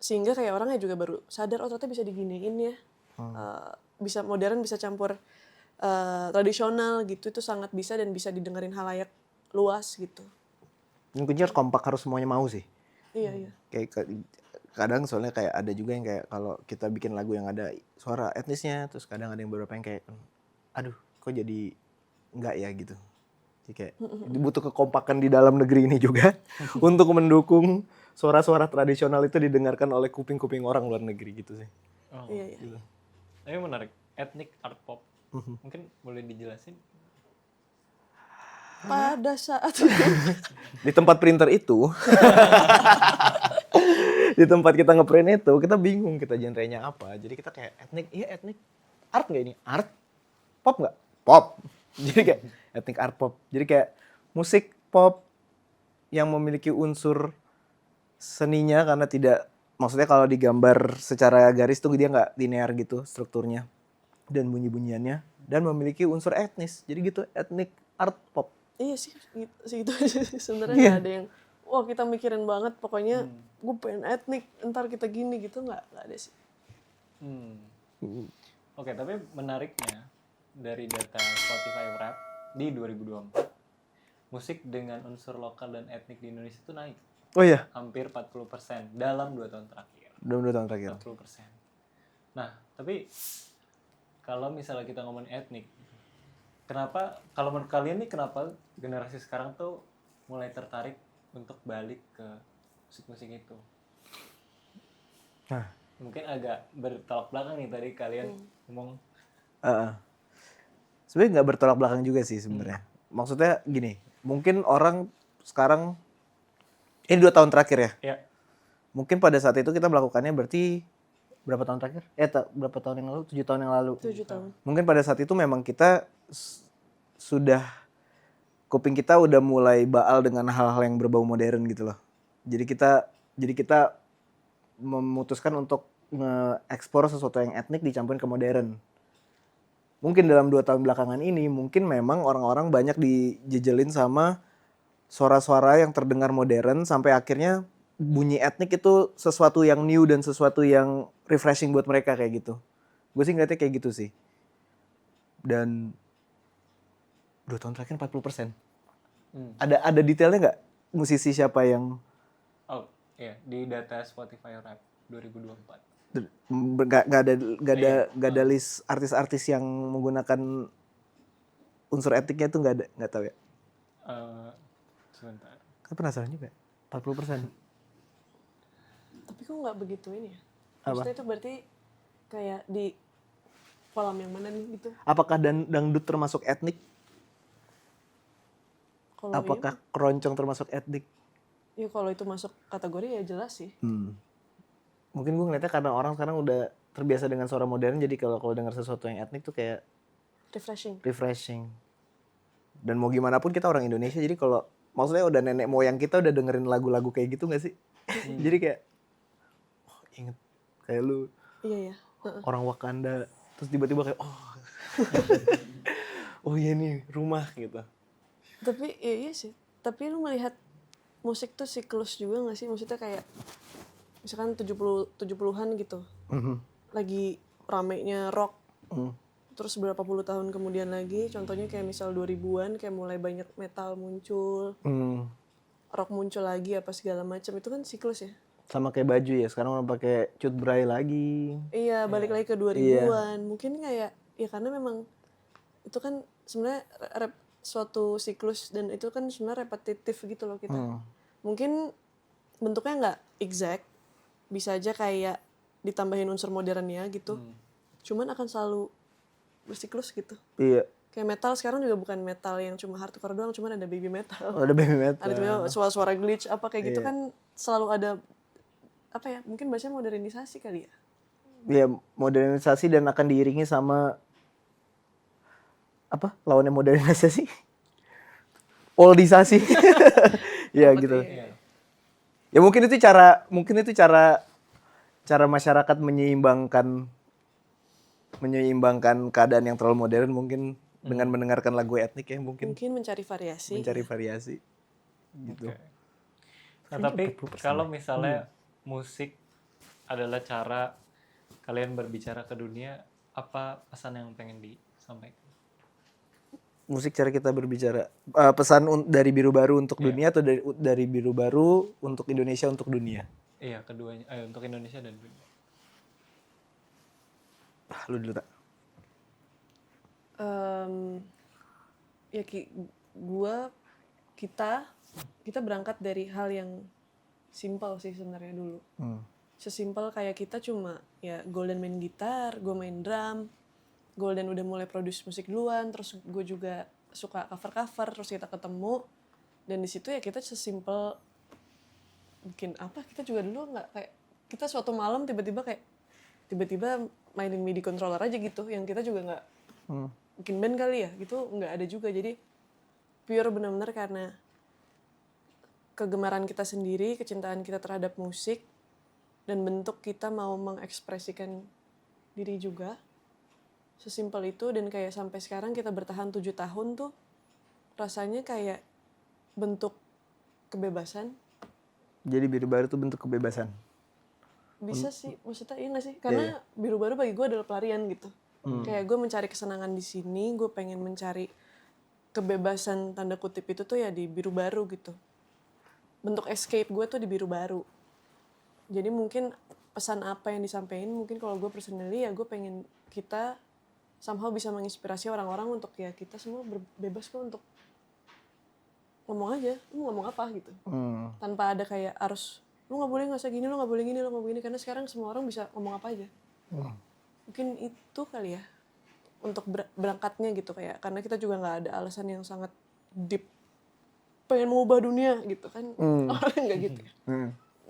sehingga kayak orangnya juga baru sadar oh ternyata bisa diginiin ya. Bisa modern, bisa campur tradisional gitu, itu sangat bisa dan bisa didengerin halayak luas gitu. Yang kunci harus kompak, harus semuanya mau sih. Iya. Kayak kadang soalnya kayak ada juga yang kayak kalau kita bikin lagu yang ada suara etnisnya, terus kadang ada yang beberapa yang kayak aduh kok jadi enggak ya gitu. Jadi kayak butuh kekompakan di dalam negeri ini juga untuk mendukung suara-suara tradisional itu didengarkan oleh kuping-kuping orang luar negeri gitu sih. Oh. Iya. Tapi menarik, ethnic art pop. Mungkin boleh dijelasin? Pada saat Di tempat printer itu di tempat kita ngeprint itu kita bingung kita genrenya apa. Jadi kita kayak etnik art nggak ini? Art? Pop nggak? Pop. Jadi kayak etnik art pop. Jadi kayak musik pop yang memiliki unsur seninya, karena tidak, maksudnya kalau digambar secara garis tuh dia nggak linear gitu strukturnya dan bunyi-bunyiannya, dan memiliki unsur etnis. Jadi gitu, etnik art pop. iya sih segitu aja sih sebenarnya. Iya. Nggak ada yang wah kita mikirin banget pokoknya gue pengen etnik ntar kita gini gitu, nggak ada sih. Oke, tapi menariknya dari data Spotify Rap di 2024, musik dengan unsur lokal dan etnik di Indonesia itu naik Oh iya, hampir 40% dalam 2 tahun terakhir. dalam 2 tahun terakhir. 40%. Nah, tapi kalau misalnya kita ngomongin etnik, kenapa, kalau menurut kalian nih kenapa generasi sekarang tuh mulai tertarik untuk balik ke musik-musik itu? Nah, Mungkin agak bertolak belakang nih tadi kalian ngomong. sebenarnya nggak bertolak belakang juga sih sebenarnya. Maksudnya gini, mungkin orang sekarang ini 2 tahun terakhir ya. Ya, Mungkin pada saat itu kita melakukannya berarti berapa tahun terakhir? Berapa tahun yang lalu? 7 tahun yang lalu. 7 tahun. Mungkin pada saat itu memang kita sudah, kuping kita udah mulai baal dengan hal-hal yang berbau modern gitu loh. Jadi kita memutuskan untuk nge-explore sesuatu yang etnik dicampurin ke modern. Mungkin dalam 2 tahun belakangan ini mungkin memang orang-orang banyak dijejelin sama suara-suara yang terdengar modern sampai akhirnya bunyi etnik itu sesuatu yang new dan sesuatu yang refreshing buat mereka kayak gitu. Gue sih ngeliatnya kayak gitu sih. Dan 2 tahun terakhir 40%. Ada detailnya nggak? Musisi siapa yang... oh iya, di data Spotify Rap 2024. Nggak ada list artis-artis yang menggunakan unsur etiknya tuh nggak tahu ya. Sebentar. Kan penasaran juga. 40%. Tapi kok nggak begitu ini ya? Apa? Maksudnya itu berarti kayak di kolam yang mana nih gitu? Apakah dangdut termasuk etnik? Kalau Apakah keroncong termasuk etnik? ya kalau itu masuk kategori ya jelas sih. Mungkin gue ngeliatnya karena orang sekarang udah terbiasa dengan suara modern, jadi kalau dengar sesuatu yang etnik tuh kayak refreshing. Dan mau gimana pun kita orang Indonesia, jadi kalau maksudnya udah nenek moyang kita udah dengerin lagu-lagu kayak gitu nggak sih? Jadi kayak inget kayak lu Iya ya. orang Wakanda, terus tiba-tiba kayak oh iya nih rumah gitu. Tapi iya sih. Tapi lu melihat musik tuh siklus juga gak sih? Maksudnya kayak misalkan 70-an gitu. Lagi ramenya rock. Terus berapa puluh tahun kemudian lagi, contohnya kayak misal 2000-an kayak mulai banyak metal muncul. Rock muncul lagi apa segala macam. Itu kan siklus ya. Sama kayak baju ya, sekarang orang pakai cut bray lagi. Iya, balik lagi ke 2000-an. Mungkin kayak ya karena memang itu kan sebenarnya suatu siklus dan itu kan sebenarnya repetitif gitu loh kita. Mungkin bentuknya nggak exact, bisa aja kayak ditambahin unsur modernnya gitu. Cuman akan selalu bersiklus gitu. Iya. Kayak metal sekarang juga bukan metal yang cuma hardcore doang, cuman ada baby metal. Ada baby metal. Ada juga suara-suara glitch apa kayak gitu kan selalu ada apa ya? Mungkin bahasanya modernisasi kali ya. Ya modernisasi dan akan diiringi sama apa lawannya modernisasi oldisasi ya gitu ya mungkin itu cara masyarakat menyeimbangkan keadaan yang terlalu modern mungkin dengan mendengarkan lagu etnik ya mungkin mencari variasi gitu. Nah tapi kalau misalnya musik adalah cara kalian berbicara ke dunia, apa pesan yang pengen disampaikan? Musik cara kita berbicara, pesan dari Biru Baru untuk dunia atau dari Biru Baru untuk Indonesia untuk dunia? Iya, keduanya, untuk Indonesia dan dunia. Lu dulu tak? Ya kita berangkat dari hal yang simpel sih sebenarnya dulu. Sesimpel kayak kita cuma ya Golden main gitar, gue main drum, Golden udah mulai produce musik duluan, terus gue juga suka cover-cover, terus kita ketemu dan di situ ya kita sesimpel bikin apa, kita juga dulu nggak kayak kita suatu malam tiba-tiba mainin MIDI controller aja gitu, yang kita juga nggak bikin band kali ya gitu, nggak ada juga. Jadi pure benar-benar karena kegemaran kita sendiri, kecintaan kita terhadap musik dan bentuk kita mau mengekspresikan diri juga. Sesimpel itu dan kayak sampai sekarang kita bertahan 7 tahun tuh rasanya kayak bentuk kebebasan. Jadi Biru Baru tuh bentuk kebebasan? Bisa sih, maksudnya iya gak sih? Karena Biru Baru bagi gue adalah pelarian gitu. Kayak gue mencari kesenangan di sini, gue pengen mencari kebebasan tanda kutip itu tuh ya di Biru Baru gitu. Bentuk escape gue tuh di Biru Baru. Jadi mungkin pesan apa yang disampaikan, mungkin kalau gue personally ya gue pengen kita somehow bisa menginspirasi orang-orang untuk ya kita semua bebas kok untuk ngomong aja, lu ngomong apa gitu. Tanpa ada kayak harus, lu gak boleh nggak usah gini, lu gak boleh gini, lu gak boleh gini. Karena sekarang semua orang bisa ngomong apa aja. Mungkin itu kali ya, untuk berangkatnya gitu kayak. Karena kita juga gak ada alasan yang sangat deep, pengen mengubah dunia gitu kan. Orang gak gitu.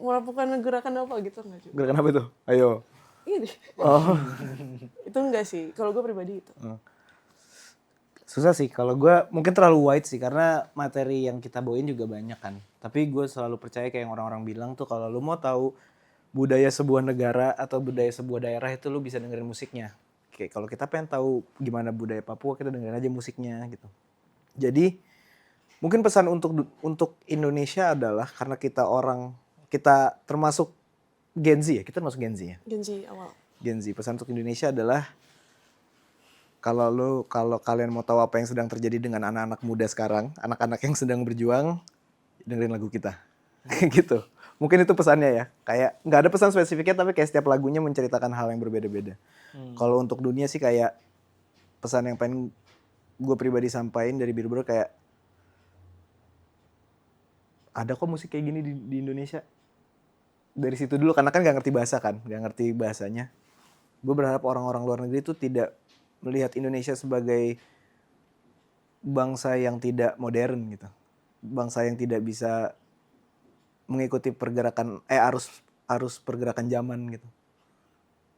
Melakukan gerakan apa gitu enggak juga. Gerakan apa itu? Ayo. Iya deh. Itu enggak sih, kalau gue pribadi itu. Susah sih, kalau gue mungkin terlalu wide sih karena materi yang kita bawain juga banyak kan. Tapi gue selalu percaya kayak yang orang-orang bilang tuh kalau lu mau tahu budaya sebuah negara atau budaya sebuah daerah itu lu bisa dengerin musiknya. Kayak kalau kita pengen tahu gimana budaya Papua, kita dengerin aja musiknya gitu. Jadi mungkin pesan untuk Indonesia adalah karena kita termasuk Gen Z ya, kita termasuk Gen Z ya. Gen Z awal. Gen Z, pesan untuk Indonesia adalah kalau kalian mau tahu apa yang sedang terjadi dengan anak-anak muda sekarang, anak-anak yang sedang berjuang, dengerin lagu kita. Gitu. Mungkin itu pesannya ya. Kayak nggak ada pesan spesifiknya tapi kayak setiap lagunya menceritakan hal yang berbeda-beda. Kalau untuk dunia sih kayak pesan yang pengen gue pribadi sampaikan dari Biru Baru kayak ada kok musik kayak gini di Indonesia. Dari situ dulu karena kan nggak ngerti bahasa kan, nggak ngerti bahasanya. Gue berharap orang-orang luar negeri itu tidak melihat Indonesia sebagai bangsa yang tidak modern gitu, bangsa yang tidak bisa mengikuti pergerakan arus pergerakan zaman gitu.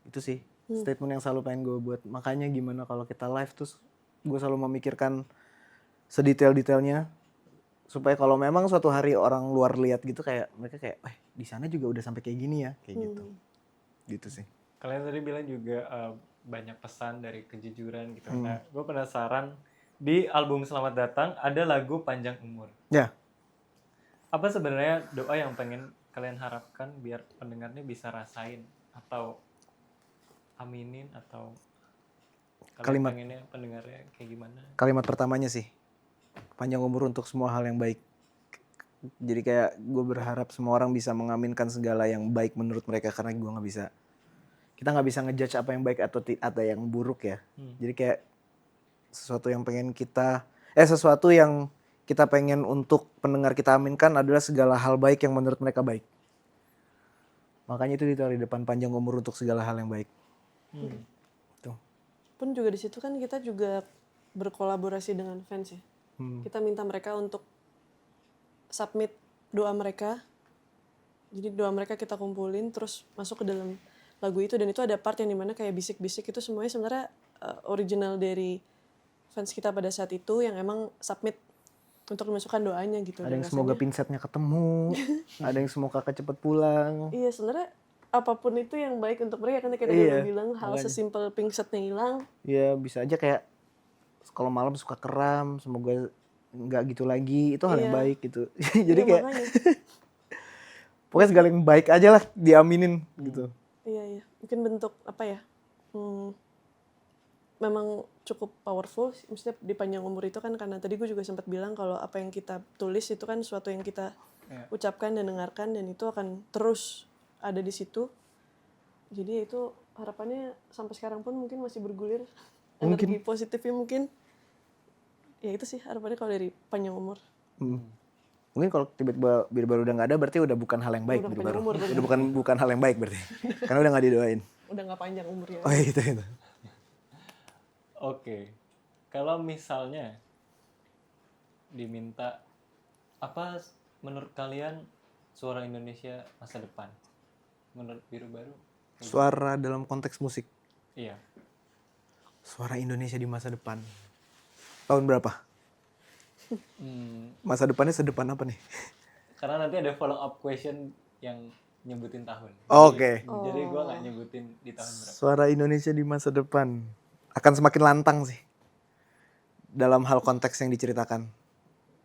Itu sih statement yang selalu pengen gue buat. Makanya gimana kalau kita live terus gue selalu memikirkan sedetail-detailnya supaya kalau memang suatu hari orang luar lihat gitu kayak mereka kayak di sana juga udah sampai kayak gini ya kayak gitu sih. Kalian tadi bilang juga banyak pesan dari kejujuran gitu. Nah, gue penasaran di album Selamat Datang ada lagu Panjang Umur. Ya. Apa sebenarnya doa yang pengen kalian harapkan biar pendengarnya bisa rasain atau aminin atau kalian pengennya pendengarnya kayak gimana? Kalimat pertamanya sih panjang umur untuk semua hal yang baik. Jadi kayak gue berharap semua orang bisa mengaminkan segala yang baik menurut mereka karena kita nggak bisa ngejudge apa yang baik atau yang buruk ya. Jadi kayak sesuatu yang kita pengen untuk pendengar kita aminkan adalah segala hal baik yang menurut mereka baik. Makanya itu ditaruh di depan panjang umur untuk segala hal yang baik. Tuh. Pun juga di situ kan kita juga berkolaborasi dengan fans ya. Kita minta mereka untuk submit doa mereka. Jadi doa mereka kita kumpulin terus masuk ke dalam lagu itu dan itu ada part yang dimana kayak bisik-bisik itu semuanya sebenarnya original dari fans kita pada saat itu yang emang submit untuk dimasukkan doanya gitu. Ada yang semoga pinsetnya ketemu, ada yang semoga kakak cepet pulang. Iya sebenarnya apapun itu yang baik untuk mereka kan kita bilang hal sesimpel pinsetnya hilang. Iya bisa aja kayak kalau malam suka kram, semoga nggak gitu lagi, itu hal yang baik gitu. Jadi kayak pokoknya segala yang baik aja lah diaminin gitu. Iya. Mungkin bentuk apa ya? Memang cukup powerful. Maksudnya di panjang umur itu kan karena tadi gue juga sempat bilang kalau apa yang kita tulis itu kan sesuatu yang kita ucapkan dan dengarkan dan itu akan terus ada di situ. Jadi itu harapannya sampai sekarang pun mungkin masih bergulir. Energi positifnya mungkin. Ya itu sih harapannya kalau dari panjang umur. Mungkin kalau tiba-tiba Biru Baru udah nggak ada berarti udah bukan hal yang baik Biru Baru. Udah bukan hal yang baik berarti. Karena udah nggak didoain. Udah nggak panjang umurnya. Oh iya itu. Oke. Kalau misalnya diminta apa menurut kalian suara Indonesia masa depan? Menurut Biru Baru? Suara dalam konteks musik. Iya. Suara Indonesia di masa depan. Tahun berapa? Masa depannya sedepan apa nih? Karena nanti ada follow up question yang nyebutin tahun. Oke. Jadi gue nggak nyebutin di tahun berapa. Suara Indonesia di masa depan akan semakin lantang sih. Dalam hal konteks yang diceritakan.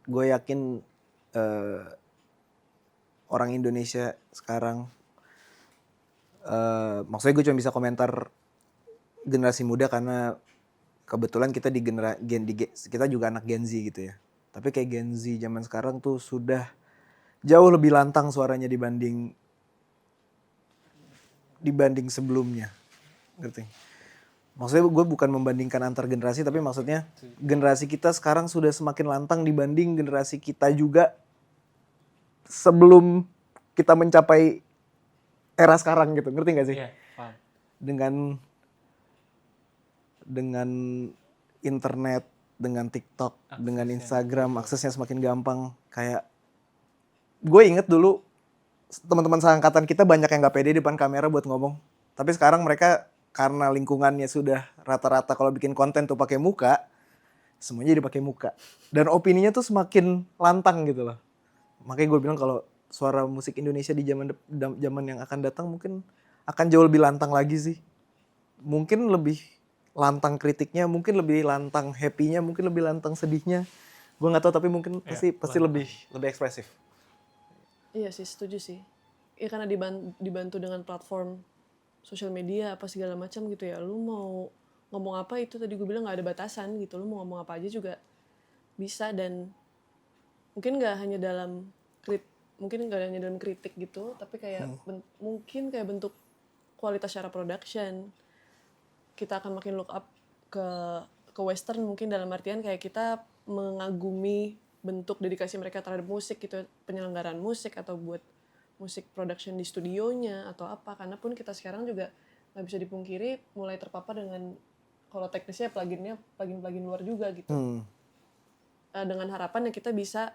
Gue yakin orang Indonesia sekarang, maksudnya gue cuma bisa komentar generasi muda karena kebetulan kita kita juga anak Gen Z gitu ya. Tapi kayak Gen Z zaman sekarang tuh sudah jauh lebih lantang suaranya dibanding sebelumnya. Ngerti? Maksudnya gue bukan membandingkan antar generasi tapi maksudnya generasi kita sekarang sudah semakin lantang dibanding generasi kita juga sebelum kita mencapai era sekarang gitu. Ngerti gak sih? Iya, paham. Dengan internet, dengan TikTok, dengan Instagram, aksesnya semakin gampang. Kayak gue inget dulu teman-teman seangkatan kita banyak yang gak pede depan kamera buat ngomong. Tapi sekarang mereka karena lingkungannya sudah rata-rata kalau bikin konten tuh pakai muka, semuanya jadi pakai muka. Dan opininya tuh semakin lantang gitu loh. Makanya gue bilang kalau suara musik Indonesia di zaman yang akan datang mungkin akan jauh lebih lantang lagi sih. Mungkin lebih lantang kritiknya, mungkin lebih lantang happy-nya, mungkin lebih lantang sedihnya. Gue nggak tahu tapi mungkin pasti lebih ekspresif. Iya sih, setuju sih. Ya karena dibantu dengan platform sosial media apa segala macam gitu ya. Lu mau ngomong apa itu tadi gue bilang nggak ada batasan gitu. Lu mau ngomong apa aja juga bisa dan mungkin nggak hanya dalam mungkin nggak hanya dalam kritik gitu, tapi kayak mungkin kayak bentuk kualitas secara production. Kita akan makin look up ke western, mungkin dalam artian kayak kita mengagumi bentuk dedikasi mereka terhadap musik gitu, penyelenggaraan musik atau buat musik production di studionya atau apa. Karena pun kita sekarang juga nggak bisa dipungkiri mulai terpapar dengan, kalau teknisnya plugin luar juga gitu. Dengan harapan yang kita bisa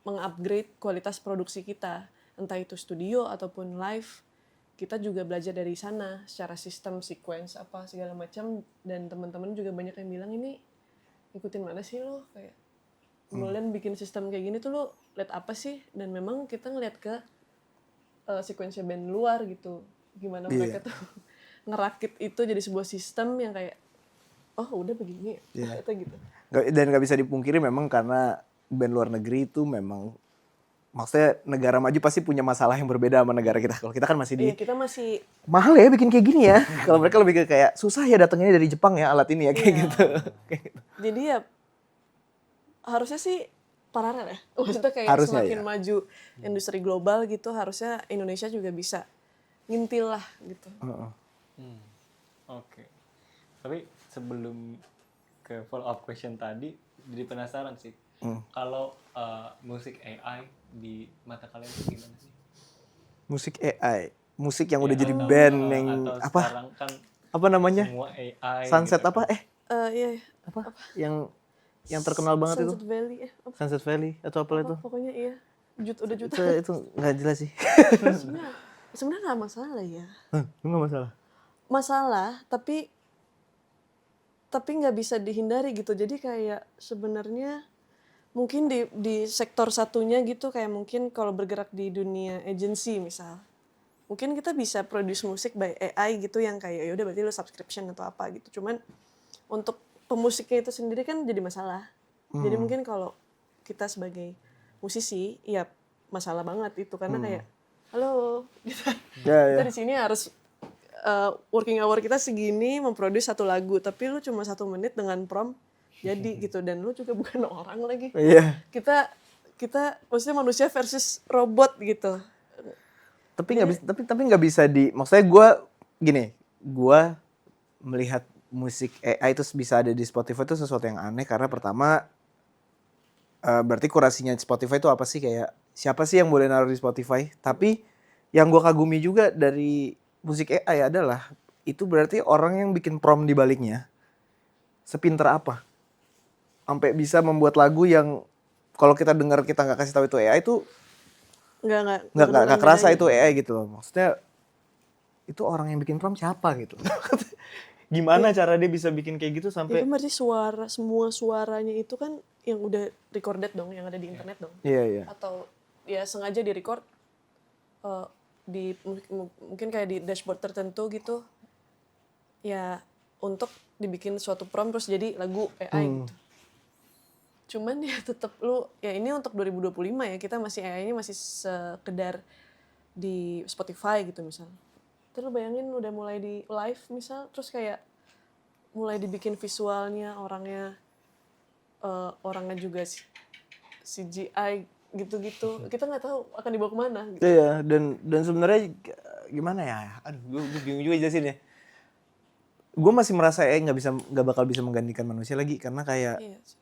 mengupgrade kualitas produksi kita, entah itu studio ataupun live. Kita juga belajar dari sana secara sistem, sequence apa segala macam, dan teman-teman juga banyak yang bilang ini ikutin mana sih lo, kayak kemudian bikin sistem kayak gini tuh lo lihat apa sih, dan memang kita ngeliat ke sequence band luar gitu, gimana mereka tuh ngerakit itu jadi sebuah sistem yang kayak oh udah begini ternyata gitu. Dan nggak bisa dipungkiri memang karena band luar negeri itu memang, maksudnya negara maju pasti punya masalah yang berbeda sama negara kita. Kalau kita kan masih di Kita masih mahal ya bikin kayak gini ya. Kalau mereka lebih ke kayak susah ya datangnya dari Jepang ya alat ini ya kayak gitu. Jadi ya harusnya sih paralel ya. Maksudnya kayak Harusnya semakin ya. maju industri global gitu, harusnya Indonesia juga bisa ngintil lah gitu. Oke. Tapi sebelum ke follow up question tadi, jadi penasaran sih. Kalau musik AI di mata kalian itu gimana sih? Musik AI, musik yang udah Ya, jadi atau- band yang atau apa? sekarang kan Apa namanya? semua AI. Sunset gitu apa? kan. Iya. Apa? Yang terkenal banget Sunset itu? Valley apa? Sunset Valley atau apa itu? Pokoknya iya. Udah juta. Itu nggak jelas sih. Sebenarnya nggak masalah ya. Nggak masalah. Masalah, tapi nggak bisa dihindari gitu. Jadi kayak sebenarnya mungkin di sektor satunya gitu, kayak mungkin kalau bergerak di dunia agency misal, mungkin kita bisa produce musik by AI gitu yang kayak ya udah berarti lo subscription atau apa gitu. Cuman untuk pemusiknya itu sendiri kan jadi masalah. Jadi mungkin kalau kita sebagai musisi ya masalah banget itu, karena kayak halo kita di sini harus working hour kita segini memproduksi satu lagu, tapi lu cuma 1 menit dengan prompt jadi gitu, dan lu juga bukan orang lagi. Iya. Kita maksudnya manusia versus robot gitu. Tapi nggak bisa di, maksudnya gue melihat musik AI itu bisa ada di Spotify itu sesuatu yang aneh, karena pertama berarti kurasinya Spotify itu apa sih, kayak siapa sih yang boleh naruh di Spotify. Tapi yang gue kagumi juga dari musik AI adalah itu berarti orang yang bikin prompt di baliknya sepinter apa sampai bisa membuat lagu yang kalau kita dengar kita nggak kasih tahu itu AI itu nggak kerasa itu AI gitu loh. Maksudnya itu orang yang bikin prompt siapa gitu. Gimana cara dia bisa bikin kayak gitu sampai Itu berarti semua suaranya itu kan yang udah recorded dong, yang ada di internet dong. Iya. Atau ya sengaja di record di mungkin kayak di dashboard tertentu gitu. Ya untuk dibikin suatu prompt terus jadi lagu AI gitu. Cuman ya tetap lu, ya ini untuk 2025 ya, kita masih AI-nya masih sekedar di Spotify gitu misal. Terus lu bayangin udah mulai di live misal, terus kayak mulai dibikin visualnya orangnya juga CGI gitu-gitu. Kita nggak tahu akan dibawa kemana gitu. Iya, dan sebenarnya gimana ya? Aduh, gue bingung juga jelasin ya. Gue masih merasa nggak bakal bisa menggantikan manusia lagi, karena kayak Iya sih.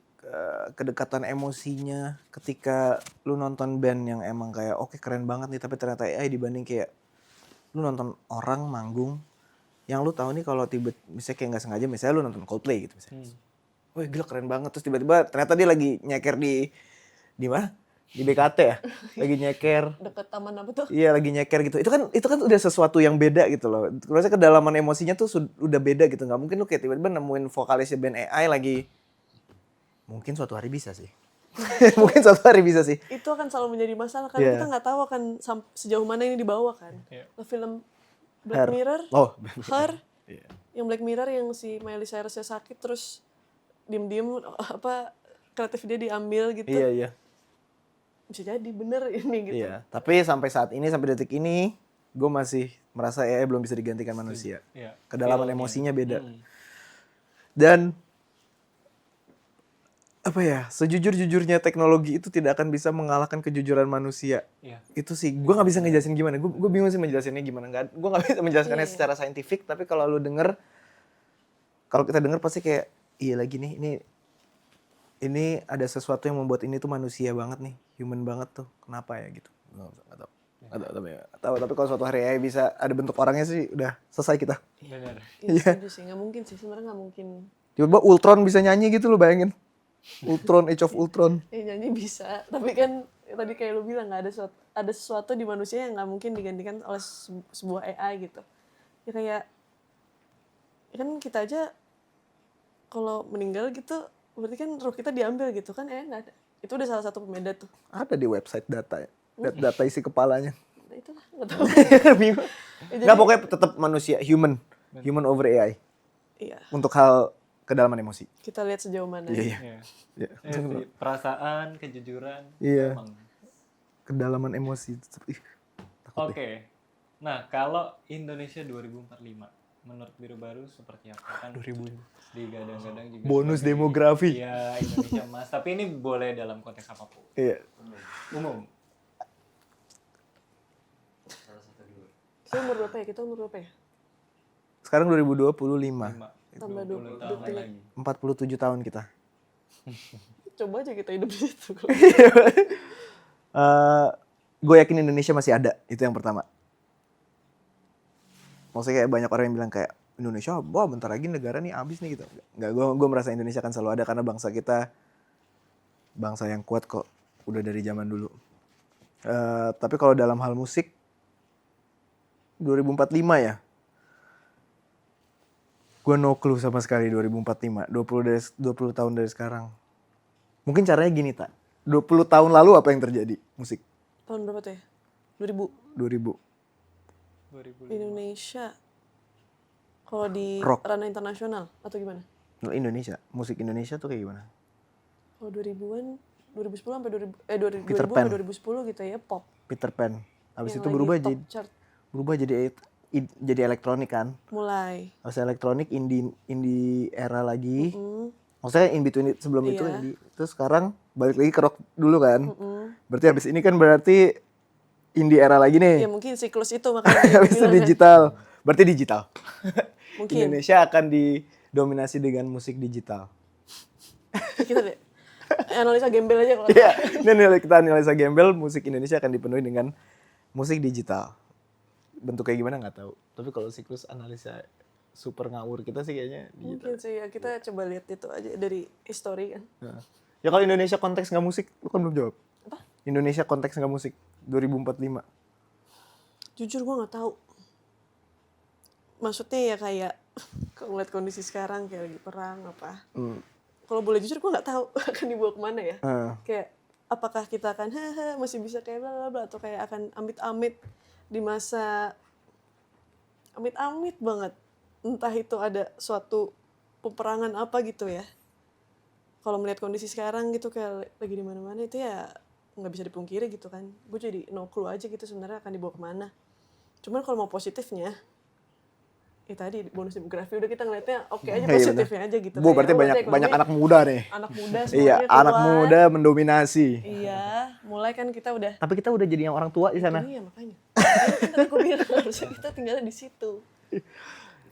kedekatan emosinya ketika lu nonton band yang emang kayak oke keren banget nih, tapi ternyata AI, dibanding kayak lu nonton orang manggung yang lu tahu nih kalau misalnya kayak nggak sengaja, misalnya lu nonton Coldplay gitu misalnya. Wah gila keren banget, terus tiba-tiba ternyata dia lagi nyeker di mana? Di BKT ya, lagi nyeker. Deket taman apa tuh? Iya lagi nyeker gitu. Itu kan udah sesuatu yang beda gitu loh. Rasanya kedalaman emosinya tuh udah beda gitu. Nggak mungkin lu kayak tiba-tiba nemuin vokalisnya band AI lagi. Mungkin suatu hari bisa sih. Itu akan selalu menjadi masalah karena kita nggak tahu akan sejauh mana ini dibawa kan. Film Black Mirror, Her, yang Black Mirror yang si Miley Cyrusnya sakit terus diem-diem kreatif dia diambil gitu. Iya. Bisa jadi bener ini gitu. Iya. Tapi sampai saat ini, sampai detik ini, gue masih merasa AI belum bisa digantikan manusia. Iya. Kedalaman emosinya beda. Dan apa ya, sejujur-jujurnya teknologi itu tidak akan bisa mengalahkan kejujuran manusia. Iya. Itu sih, gue nggak bisa ngejelasin gimana. Gue bingung sih menjelasinnya gimana. Gue nggak bisa menjelaskannya Iya. secara saintifik. Tapi kalau lu denger, kalau kita denger pasti kayak, iya lagi nih, ini ada sesuatu yang membuat ini tuh manusia banget nih, human banget tuh. Kenapa ya gitu? Nggak tahu. Tapi kalau suatu hari AI bisa ada bentuk orangnya sih, udah selesai kita. Benar. Iya, setuju sih. Nggak mungkin sih, sebenarnya nggak mungkin. Tiba-tiba Ultron bisa nyanyi gitu, lo bayangin. Ultron, Age of Ultron. Nyanyi bisa, tapi kan tadi kayak lu bilang nggak ada sesuatu di manusia yang nggak mungkin digantikan oleh sebuah AI gitu. Ya kayak ya kan kita aja kalau meninggal gitu berarti kan roh kita diambil gitu kan nggak ada. Itu udah salah satu pembeda tuh. Ada di website data ya. Data isi kepalanya. Nah, itulah nggak tahu. Bingung. Ya, jadi- Nggak, pokoknya tetap manusia, human over AI. Iya, Untuk hal kedalaman emosi. kita lihat sejauh mana. Iya. Iya. Iya. Iya sih, perasaan, kejujuran. Iya. Emang. Kedalaman emosi. Takut deh. Oke. Nah, kalau Indonesia 2045 menurut Biru Baru seperti apa? Kan 2000. digadang-gadang juga Bonus sebagai- demografi. Iya, Indonesia Emas. Tapi ini boleh dalam konteks apapun. Iya. Umum. Kita umur berapa ya? Kita umur berapa ya? Sekarang 2025. 5. Tambah 20 tahun 23. lagi. 47 tahun kita. Coba aja kita hidup di situ. Gue yakin Indonesia masih ada. Itu yang pertama. Maksudnya kayak banyak orang yang bilang kayak Indonesia, wah bentar lagi negara nih abis nih gitu. Enggak, gue merasa Indonesia akan selalu ada karena bangsa kita bangsa yang kuat kok. Udah dari zaman dulu. Tapi kalau dalam hal musik 2045 ya. Gue no clue sama sekali 2045. 20 tahun dari sekarang. Mungkin caranya gini, Tak. 20 tahun lalu apa yang terjadi musik? Tahun berapa tuh ya? 2000. 2000. 2005. Indonesia. Kalau di Rock. ranah internasional atau gimana? Indonesia, musik Indonesia tuh kayak gimana? Kalau 2000-an 2010 sampai 2000 Peter 2000 Pan. sampai 2010 gitu ya, pop. Peter Pan. Habis Yang itu lagi top chart berubah jadi elektronik kan. mulai. Habis elektronik indie era lagi. Hmm. Maksudnya in between sebelum itu Iya. indie. Terus sekarang balik lagi ke rock dulu kan. Hmm. Berarti habis ini kan berarti indie era lagi nih. Ya mungkin siklus itu makanya Habis itu dibilang kan. digital. Berarti digital. Mungkin. Indonesia akan didominasi dengan musik digital. Kita deh analisa gembel aja kalau. Iya, ini kita analisa gembel, musik Indonesia akan dipenuhi dengan musik digital. Bentuk kayak gimana nggak tahu. Tapi kalau siklus analisa super ngawur kita sih kayaknya digital. Mungkin sih ya kita coba lihat itu aja dari history kan. Nah. Ya kalau Indonesia konteks nggak musik, lu kan belum jawab. Apa? Indonesia konteks nggak musik 2045. Jujur gue nggak tahu. Maksudnya ya kayak kalau ngeliat kondisi sekarang kayak lagi perang apa. Kalau boleh jujur gue nggak tahu akan dibawa kemana ya. Kayak apakah kita akan masih bisa kayak bla bla bla atau kayak akan amit-amit di masa amit-amit banget. Entah itu ada suatu peperangan apa gitu ya. Kalau melihat kondisi sekarang gitu kayak lagi di mana-mana itu ya nggak bisa dipungkiri gitu kan. Gue jadi no clue aja gitu sebenarnya akan dibawa kemana. Cuman kalau mau positifnya, tadi bonus demografi udah kita ngeliatnya oke aja Iya, positifnya aja gitu. Bu, Kayak, berarti oh, banyak ekonomi, banyak anak muda nih. anak muda Iya, semuanya anak keluar. muda mendominasi. Iya, mulai kan kita udah. Tapi kita udah jadi yang orang tua di sana. Iya makanya. Kan tadi aku bilang harusnya kita tinggalnya di situ.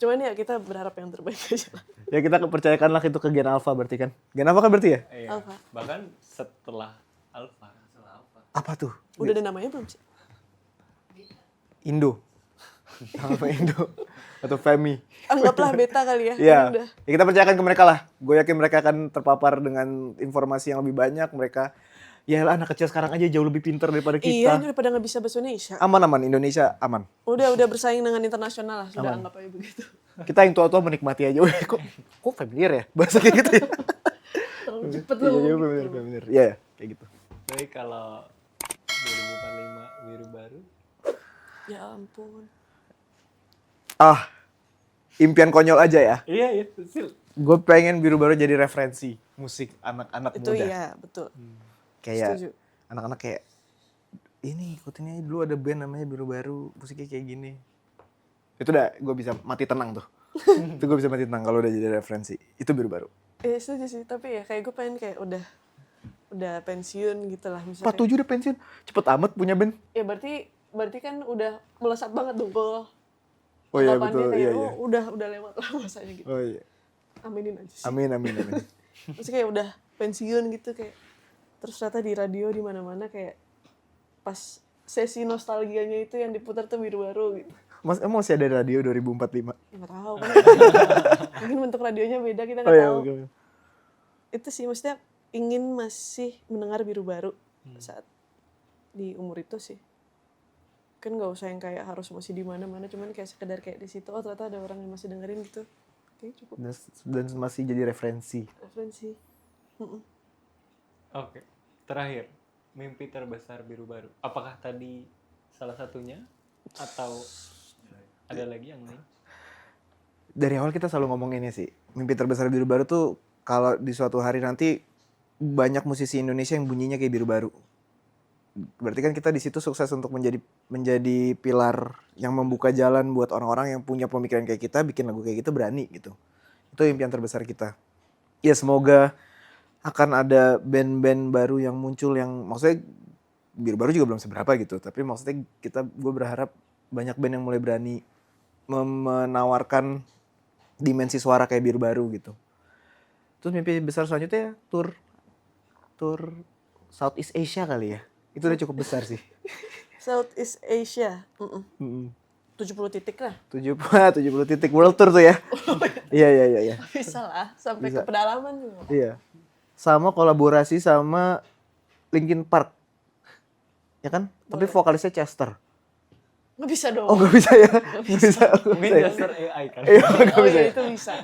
Cuman ya kita berharap yang terbaik aja lah. Ya kita percayakanlah itu ke Gen Alpha berarti kan. Gen Alpha kan berarti ya? Iya. Alpha. Bahkan setelah Alpha. Apa tuh? Udah ada namanya belum sih? Indo. Alpha Indo. Atau Femi. Anggaplah beta kali ya. Iya. Kan udah. Ya kita percayakan ke mereka lah. Gue yakin mereka akan terpapar dengan informasi yang lebih banyak. Mereka, ya lah anak kecil sekarang aja jauh lebih pintar daripada Iya, kita. daripada nggak bisa bahasa Indonesia. Aman-aman, Indonesia aman. Udah bersaing dengan internasional lah. Sudah anggap aja begitu. Kita yang tua-tua menikmati aja. Weh, kok familiar ya? Bahasa kayak gitu ya? Terlalu cepet Iya, loh. iya, familiar. Iya, kayak gitu. Tapi kalau 2045 Biru Baru, Ya ampun. Impian konyol aja ya. iya Gue pengen Biru Baru jadi referensi musik anak-anak Itu muda. iya, betul. Kayak Setuju. anak-anak kayak ini ikutin aja dulu ada band namanya Biru Baru, musiknya kayak gini. Itu udah gue bisa mati tenang tuh. Itu gue bisa mati tenang kalau udah jadi referensi. Itu Biru Baru. Setuju sih, tapi ya kayak gue pengen kayak udah pensiun gitu lah misalnya. 47 udah pensiun. Cepet amat punya band. Ya berarti kan udah melesat banget dong kalau Oh iya anggapannya betul. kayak, Iya oh iya. udah lewat lah masanya gitu. Oh iya. Aminin aja sih. Amin amin amin. Terus kayak udah pensiun gitu kayak terus ternyata di radio di mana-mana kayak pas sesi nostalgianya itu yang diputar tuh Biru Baru gitu. Mas emang masih ada radio 2045? Ya, nggak tahu kan. Mungkin bentuk radionya beda kita Oh nggak iya tahu. betul. Itu sih maksudnya ingin masih mendengar Biru Baru saat di umur itu sih. Kan nggak usah yang kayak harus masih di mana-mana, cuman kayak sekedar kayak di situ, oh ternyata ada orang yang masih dengerin gitu. Oke, cukup Dan masih jadi referensi. referensi. Mm-mm. Oke, terakhir, mimpi terbesar Biru Baru. Apakah tadi salah satunya atau ada lagi yang lain? Dari awal kita selalu ngomong ini sih. Mimpi terbesar Biru Baru tuh kalau di suatu hari nanti banyak musisi Indonesia yang bunyinya kayak Biru Baru. Berarti kan kita di situ sukses untuk menjadi pilar yang membuka jalan buat orang-orang yang punya pemikiran kayak kita, bikin lagu kayak gitu berani gitu. Itu impian terbesar kita. Ya semoga akan ada band-band baru yang muncul yang maksudnya Biru Baru juga belum seberapa gitu, tapi maksudnya gue berharap banyak band yang mulai berani menawarkan dimensi suara kayak Biru Baru gitu. Terus mimpi besar selanjutnya tour Southeast Asia kali ya. Itu udah cukup besar sih. Southeast Asia. 70 70 titik lah. 70 titik world tour tuh ya. Iya. Bisa lah, sampai Bisa. ke pedalaman juga. Iya. Sama kolaborasi sama Linkin Park. Ya kan? Tapi vokalisnya Chester. Nggak bisa dong. Oh nggak bisa ya? Nggak bisa. Mungkin dasar AI kan? Iya nggak Oh bisa iya ya? itu bisa.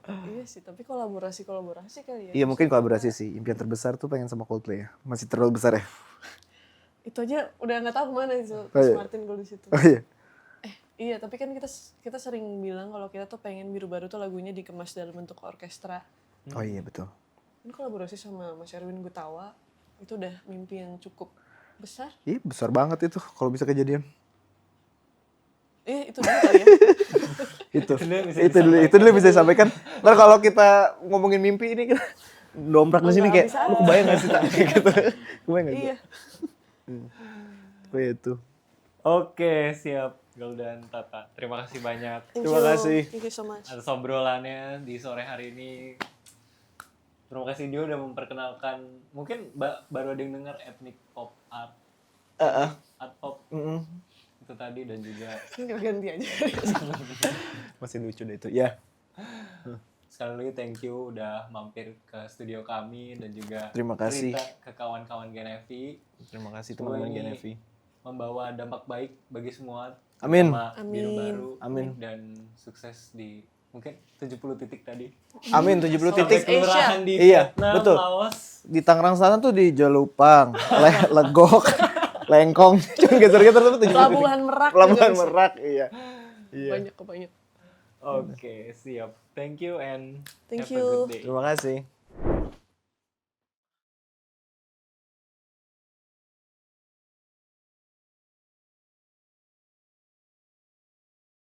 Iya sih, tapi kolaborasi kali ya. Iya mungkin kolaborasi sih. Impian terbesar tuh pengen sama Coldplay ya. Masih terlalu besar ya. Itu aja udah nggak tahu kemana itu. Oh, Chris iya. Martin kalau di situ. Oh iya. Iya, tapi kan kita sering bilang kalau kita tuh pengen Biru Baru tuh lagunya dikemas dalam bentuk orkestra. Oh iya betul. Ini kolaborasi sama Mas Erwin Gutawa itu udah mimpi yang cukup besar. Iya besar banget itu kalau bisa kejadian. Itu dulu kali ya. Itu dulu bisa disampaikan. Ntar kalau kita ngomongin mimpi ini kita domprak di sini kayak Bisa. lu kebayang gak sih tak gitu. Kebayang gak sih? Iya. Oh itu. Oke, siap. Goldan Tata. Terima kasih banyak Thank Terima you. kasih. Thank you so much. atas obrolannya di sore hari ini. Terima kasih dia udah memperkenalkan. Mungkin baru ada yang dengar ethnic pop art. Art pop itu tadi dan juga Ini ganti aja. Masih lucu deh itu. Ya. sekali lagi thank you udah mampir ke studio kami dan juga Terima kasih. cerita ke kawan-kawan Genevi. Terima kasih Semoga teman-teman ini Genevi. membawa dampak baik bagi semua. Amin. Sama Biru Amin. Baru. Amin. Dan sukses di mungkin 70 titik tadi. Amin 70 Sampai titik. Asia. Kelurahan di Iya, Vietnam, betul. Laos. Di Tangerang Selatan tuh di Jalupang, Legok, Lengkong, cuma geser-geser tuh 70 titik. Pelabuhan Merak. Pelabuhan juga bisa. Merak, iya. Banyak. Oke, siap. Thank you and Thank have a you. good day. Terima kasih.